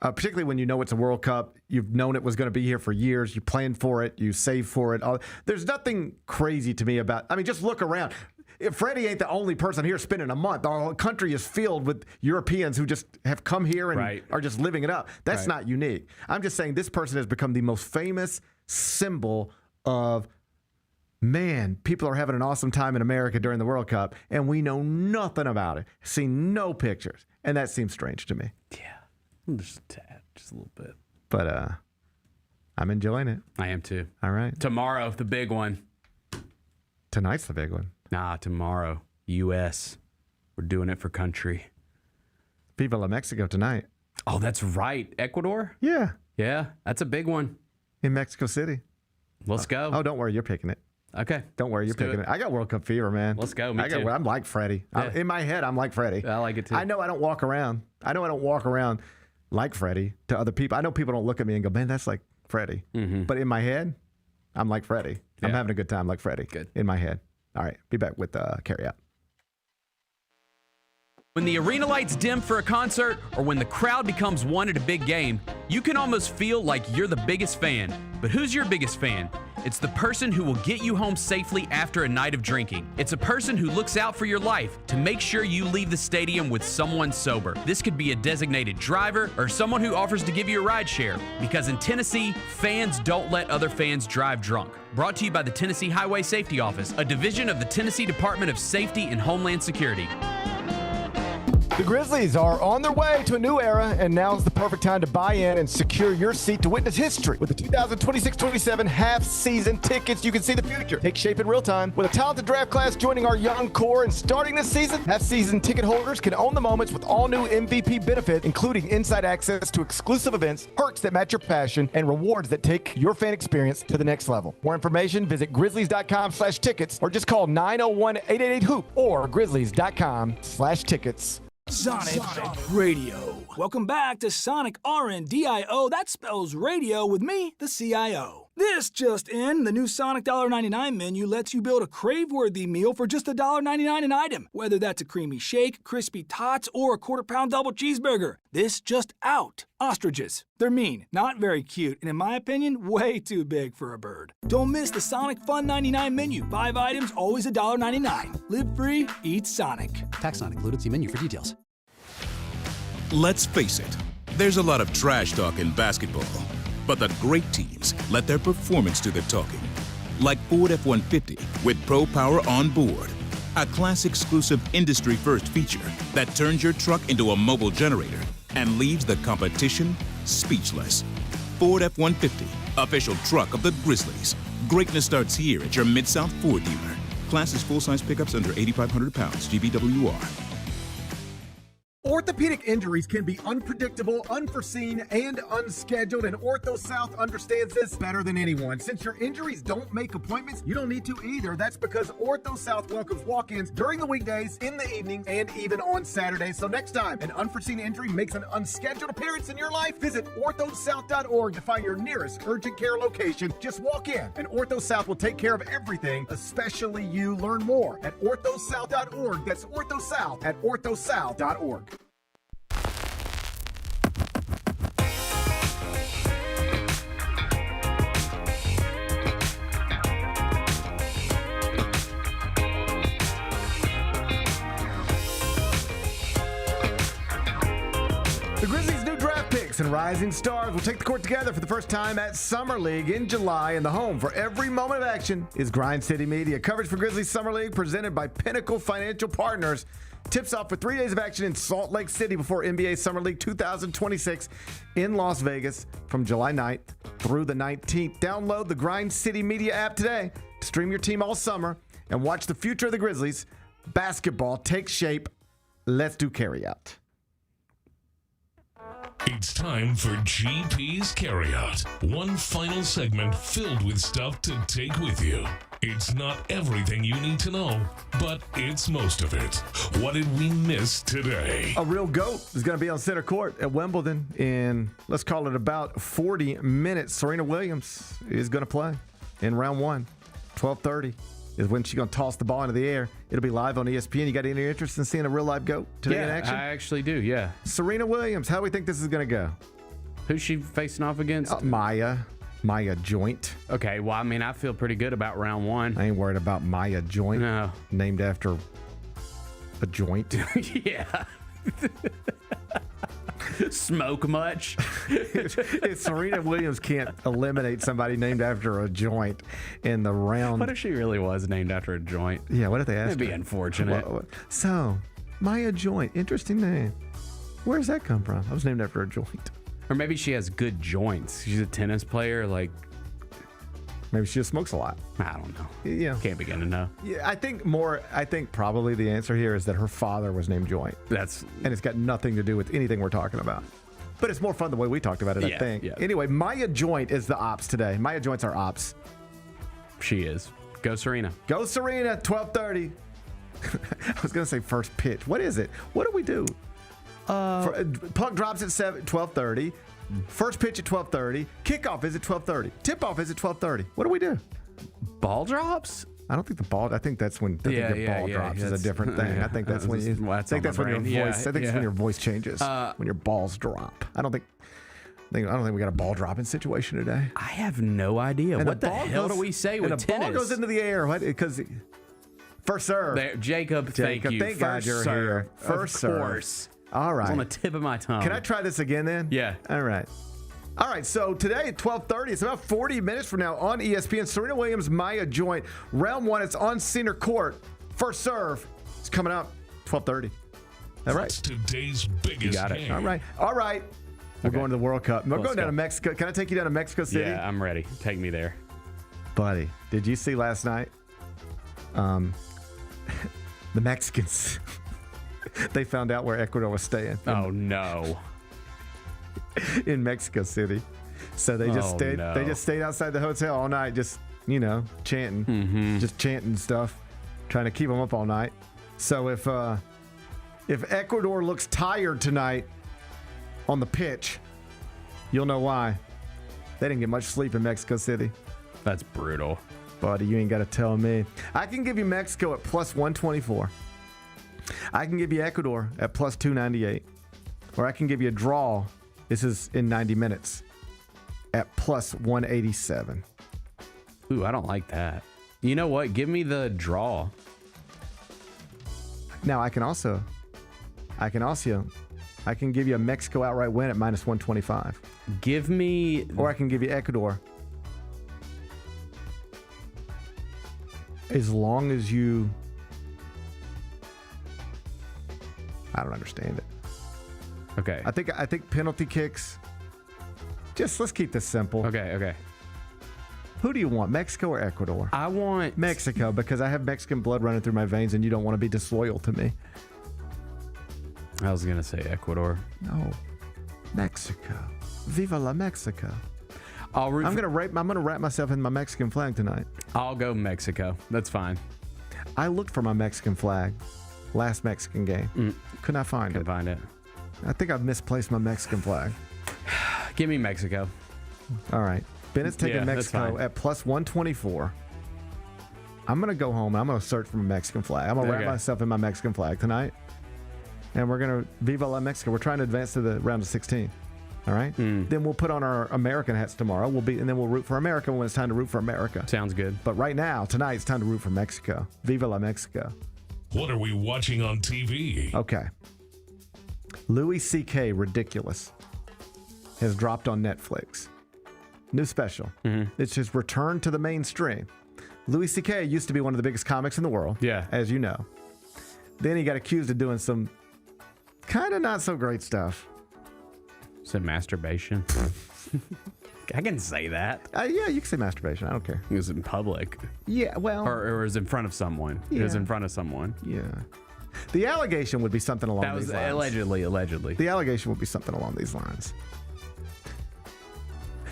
Particularly when you know it's a World Cup, you've known it was going to be here for years, you planned for it, you saved for it. There's nothing crazy to me about. I mean, just look around. If Freddie ain't the only person here spending a month, our whole country is filled with Europeans who just have come here and are just living it up. That's not unique. I'm just saying this person has become the most famous symbol of, man, people are having an awesome time in America during the World Cup, and we know nothing about it, seen no pictures, and that seems strange to me. Yeah. Just a tad, just a little bit. But I'm enjoying it. I am too. All right. Tomorrow, the big one. Tonight's the big one. Nah, tomorrow, U.S. We're doing it for country. Viva La Mexico tonight. Oh, that's right. Ecuador? Yeah. Yeah, that's a big one. In Mexico City. Let's go. Oh, don't worry. You're picking it. Okay. Don't worry. You're picking it. I got World Cup fever, man. Let's go. Me too. I'm like Freddie. Yeah. In my head, I'm like Freddie. I like it too. I know I don't walk around like Freddie to other people. I know people don't look at me and go, man, that's like Freddie. But in my head, I'm like Freddie. I'm having a good time like Freddie. Good. In my head. All right. Be back with Carry Out. When the arena lights dim for a concert or when the crowd becomes one at a big game, you can almost feel like you're the biggest fan. But who's your biggest fan? It's the person who will get you home safely after a night of drinking. It's a person who looks out for your life to make sure you leave the stadium with someone sober. This could be a designated driver or someone who offers to give you a ride share. Because in Tennessee, fans don't let other fans drive drunk. Brought to you by the Tennessee Highway Safety Office, a division of the Tennessee Department of Safety and Homeland Security. The Grizzlies are on their way to a new era, and now's the perfect time to buy in and secure your seat to witness history. With the 2026-27 half-season tickets, you can see the future take shape in real time. With a talented draft class joining our young core and starting this season, half-season ticket holders can own the moments with all new MVP benefits, including inside access to exclusive events, perks that match your passion, and rewards that take your fan experience to the next level. More information, visit grizzlies.com/tickets or just call 901-888-HOOP or grizzlies.com/tickets. Sonic Radio. Welcome back to Sonic RNDIO. That spells radio with me, the CIO. This just in, the new Sonic $1.99 menu lets you build a crave-worthy meal for just $1.99 an item. Whether that's a creamy shake, crispy tots, or a quarter-pound double cheeseburger. This just out. Ostriches. They're mean, not very cute, and in my opinion, way too big for a bird. Don't miss the Sonic Fun 99 menu. 5 items, always $1.99. Live free, eat Sonic. Tax not included. See menu for details. Let's face it, there's a lot of trash talk in basketball. But the great teams let their performance do the talking. Like Ford F-150 with Pro Power on board. A class-exclusive industry-first feature that turns your truck into a mobile generator and leaves the competition speechless. Ford F-150, official truck of the Grizzlies. Greatness starts here at your Mid-South Ford dealer. Class is full-size pickups under 8,500 pounds, GVWR. Orthopedic injuries can be unpredictable, unforeseen, and unscheduled, and Ortho South understands this better than anyone. Since your injuries don't make appointments, you don't need to either. That's because Ortho South welcomes walk-ins during the weekdays, in the evenings, and even on Saturdays. So next time an unforeseen injury makes an unscheduled appearance in your life, visit orthosouth.org to find your nearest urgent care location. Just walk in, and Ortho South will take care of everything, especially you. Learn more at orthosouth.org. That's orthosouth at orthosouth.org. The Grizzlies' new draft picks and rising stars will take the court together for the first time at Summer League in July, and the home for every moment of action is Grind City Media. Coverage for Grizzlies Summer League presented by Pinnacle Financial Partners. Tips off for 3 days of action in Salt Lake City before NBA Summer League 2026 in Las Vegas from July 9th through the 19th. Download the Grind City Media app today to stream your team all summer and watch the future of the Grizzlies basketball take shape. Let's do carryout. It's time for GP's Carryout. One final segment filled with stuff to take with you. It's not everything you need to know, but it's most of it. What did we miss today? A real GOAT is going to be on center court at Wimbledon in, let's call it about 40 minutes. Serena Williams is going to play in round one. 12:30 is when she's going to toss the ball into the air. It'll be live on ESPN. You got any interest in seeing a real live GOAT today in action? I actually do, yeah. Serena Williams, how do we think this is going to go? Who's she facing off against? Maya Joint. Okay, well, I mean, I feel pretty good about round one. I ain't worried about Maya Joint. No. Named after a joint. Yeah. Smoke much? If Serena Williams can't eliminate somebody named after a joint in the round. What if she really was named after a joint? Yeah, what if they asked That'd be her? unfortunate. So, Maya Joint, interesting name. Where does that come from? I was named after a joint. Or maybe she has good joints. She's a tennis player, like... Maybe she just smokes a lot. I don't know. Yeah. Can't begin to know. Yeah, I think probably the answer here is that her father was named Joint. And it's got nothing to do with anything we're talking about. But it's more fun the way we talked about it, I think. Yeah. Anyway, Maya Joint is the ops today. Maya Joint's our ops. She is. Go Serena. Go Serena, 12:30. I was going to say first pitch. What is it? What do we do? Puck drops at 12:30. First pitch at 12:30. Kickoff is at 12:30. Tip-off is at 12:30. What do we do? Ball drops? I don't think I think that's when your ball drops is a different thing. I think that's when you. I think that's when your voice. I think it's when your voice changes. When your balls drop. I don't think we got a ball dropping situation today. I have no idea. And what the hell do we say with tennis? tennis? The ball goes into the air. What? Because first serve. There, Jacob, thank you. Thank God you're here. First serve. Of course. All right. It's on the tip of my tongue. Can I try this again then? Yeah. All right. All right, so today at 12:30, it's about 40 minutes from now on ESPN. Serena Williams, Maya Joint. Round one, it's on center court. First serve. It's coming up 12:30. All right. That's today's biggest game. All right. We're going to the World Cup. We're going down to Mexico. Can I take you down to Mexico City? Yeah, I'm ready. Take me there. Buddy, did you see last night? The Mexicans, they found out where Ecuador was staying. Oh, no. In Mexico City. So they just stayed. No. They just stayed outside the hotel all night, just chanting, just chanting stuff, trying to keep them up all night. So if Ecuador looks tired tonight on the pitch, you'll know why. They didn't get much sleep in Mexico City. That's brutal, buddy. You ain't got to tell me. I can give you Mexico at plus 124. I can give you Ecuador at plus 298, or I can give you a draw. This is in 90 minutes at plus 187. Ooh, I don't like that. You know what? Give me the draw. Now I can give you a Mexico outright win at minus 125. Give me, or I can give you Ecuador. As long as you, I don't understand it. Okay. I think penalty kicks. Just let's keep this simple. Okay. Who do you want, Mexico or Ecuador? I want Mexico because I have Mexican blood running through my veins, and you don't want to be disloyal to me. I was going to say Ecuador. No. Mexico. Viva la Mexico. I'm gonna wrap myself in my Mexican flag tonight. I'll go Mexico. That's fine. I looked for my Mexican flag last Mexican game. Could not find it. Find it. I think I've misplaced my Mexican flag. Give me Mexico. All right. Bennett's taking Mexico at plus 124. I'm going to go home and I'm going to search for my Mexican flag. I'm going to wrap myself in my Mexican flag tonight. And we're going to Viva la Mexico. We're trying to advance to the round of 16. All right? Then we'll put on our American hats tomorrow. And then we'll root for America when it's time to root for America. Sounds good. But right now, tonight, it's time to root for Mexico. Viva la Mexico. What are we watching on TV? Okay. Louis C.K. Ridiculous has dropped on Netflix. New special. It's his return to the mainstream. Louis C.K. used to be one of the biggest comics in the world, as you know. Then he got accused of doing some kind of not so great stuff. Said masturbation. I can say that. Yeah, you can say masturbation. I don't care. It was in public. Yeah, well. Or it was in front of someone. Yeah. It was in front of someone. Yeah. The allegation would be something along these lines. That was allegedly. The allegation would be something along these lines.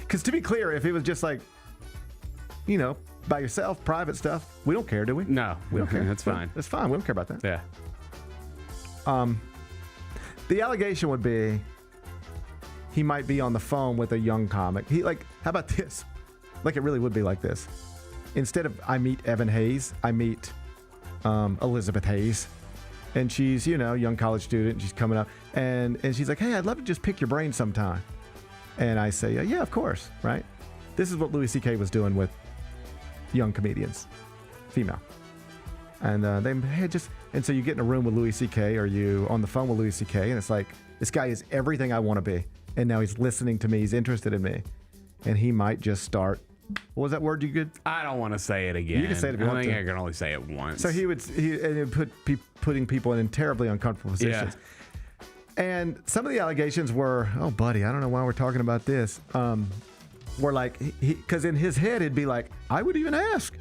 Because to be clear, if it was just like, by yourself, private stuff, we don't care, do we? No, we don't care. That's fine. That's fine. We don't care about that. Yeah. The allegation would be he might be on the phone with a young comic. How about this? Like it really would be like this. Instead of I meet Evan Hayes, I meet Elizabeth Hayes. And she's, young college student. She's coming up. And she's like, hey, I'd love to just pick your brain sometime. And I say, yeah, of course, right? This is what Louis C.K. was doing with young comedians, female. And and so you get in a room with Louis C.K. or you on the phone with Louis C.K. and it's like, this guy is everything I want to be. And now he's listening to me. He's interested in me. And he might just start. What was that word you could? I don't want to say it again. You can say it if you want to. I think I can only say it once. So he would putting people in terribly uncomfortable positions. Yeah. And some of the allegations were, oh, buddy, I don't know why we're talking about this. Were like, because in his head, it'd be like, I would even ask,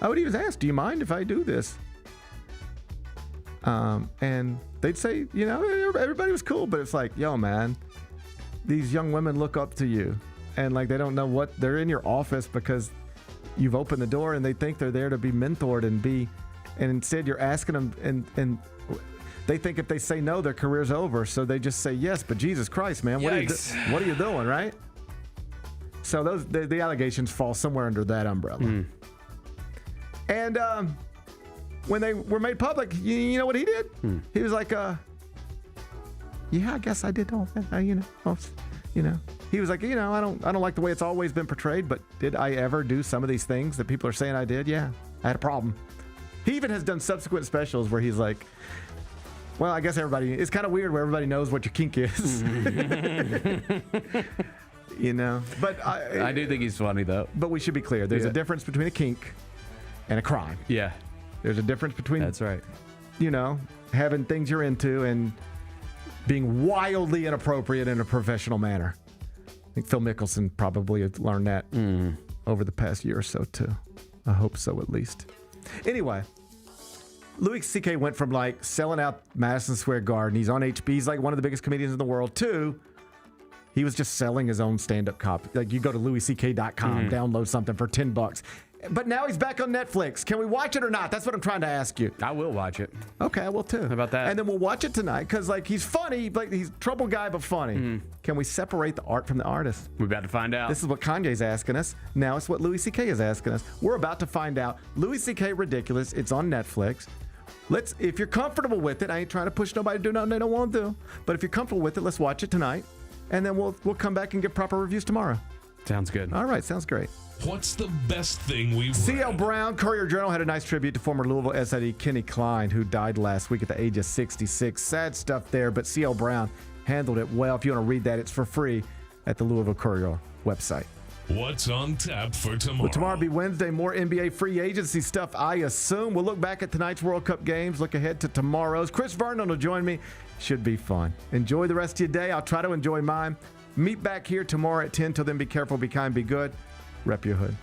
do you mind if I do this? And they'd say, everybody was cool, but it's like, yo, man, these young women look up to you. And like, they don't know what they're in your office because you've opened the door and they think they're there to be mentored and instead you're asking them and they think if they say no, their career's over. So they just say yes, but Jesus Christ, man, what are you doing, right? So the allegations fall somewhere under that umbrella. And when they were made public, you know what he did? He was like, yeah, I guess I did all that. He was like, I don't like the way it's always been portrayed, but did I ever do some of these things that people are saying I did? Yeah, I had a problem. He even has done subsequent specials where he's like, well, I guess it's kind of weird where everybody knows what your kink is. But I do think he's funny though. But we should be clear. There's a difference between a kink and a crime. Yeah. There's a difference between, that's right, having things you're into and being wildly inappropriate in a professional manner. I think Phil Mickelson probably has learned that over the past year or so too. I hope so, at least. Anyway, Louis C.K. went from like selling out Madison Square Garden. He's on HB. He's like one of the biggest comedians in the world to he was just selling his own stand-up copy. Like you go to louisck.com, download something for $10. But now he's back on Netflix. Can we watch it or not? That's what I'm trying to ask you. I will watch it. Okay, I will too. How about that? And then we'll watch it tonight because like he's funny, like he's a trouble guy but funny. Can we separate the art from the artist? We're about to find out. This is what Kanye's asking us. Now it's what Louis C.K. is asking us. We're about to find out. Louis C.K. Ridiculous. It's on Netflix. If you're comfortable with it, I ain't trying to push nobody to do nothing they don't want to do. But if you're comfortable with it, let's watch it tonight. And then we'll come back and give proper reviews tomorrow. Sounds good. All right, sounds great. What's the best thing we've C.L. read? Brown, Courier-Journal, had a nice tribute to former Louisville SID Kenny Klein, who died last week at the age of 66. Sad stuff there, but C.L. Brown handled it well. If you want to read that, it's for free at the Louisville Courier website. What's on tap for tomorrow? Will tomorrow be Wednesday? More NBA free agency stuff, I assume. We'll look back at tonight's World Cup games, look ahead to tomorrow's. Chris Vernon will join me. Should be fun. Enjoy the rest of your day. I'll try to enjoy mine. Meet back here tomorrow at 10. Till then, be careful, be kind, be good. Rep your hood.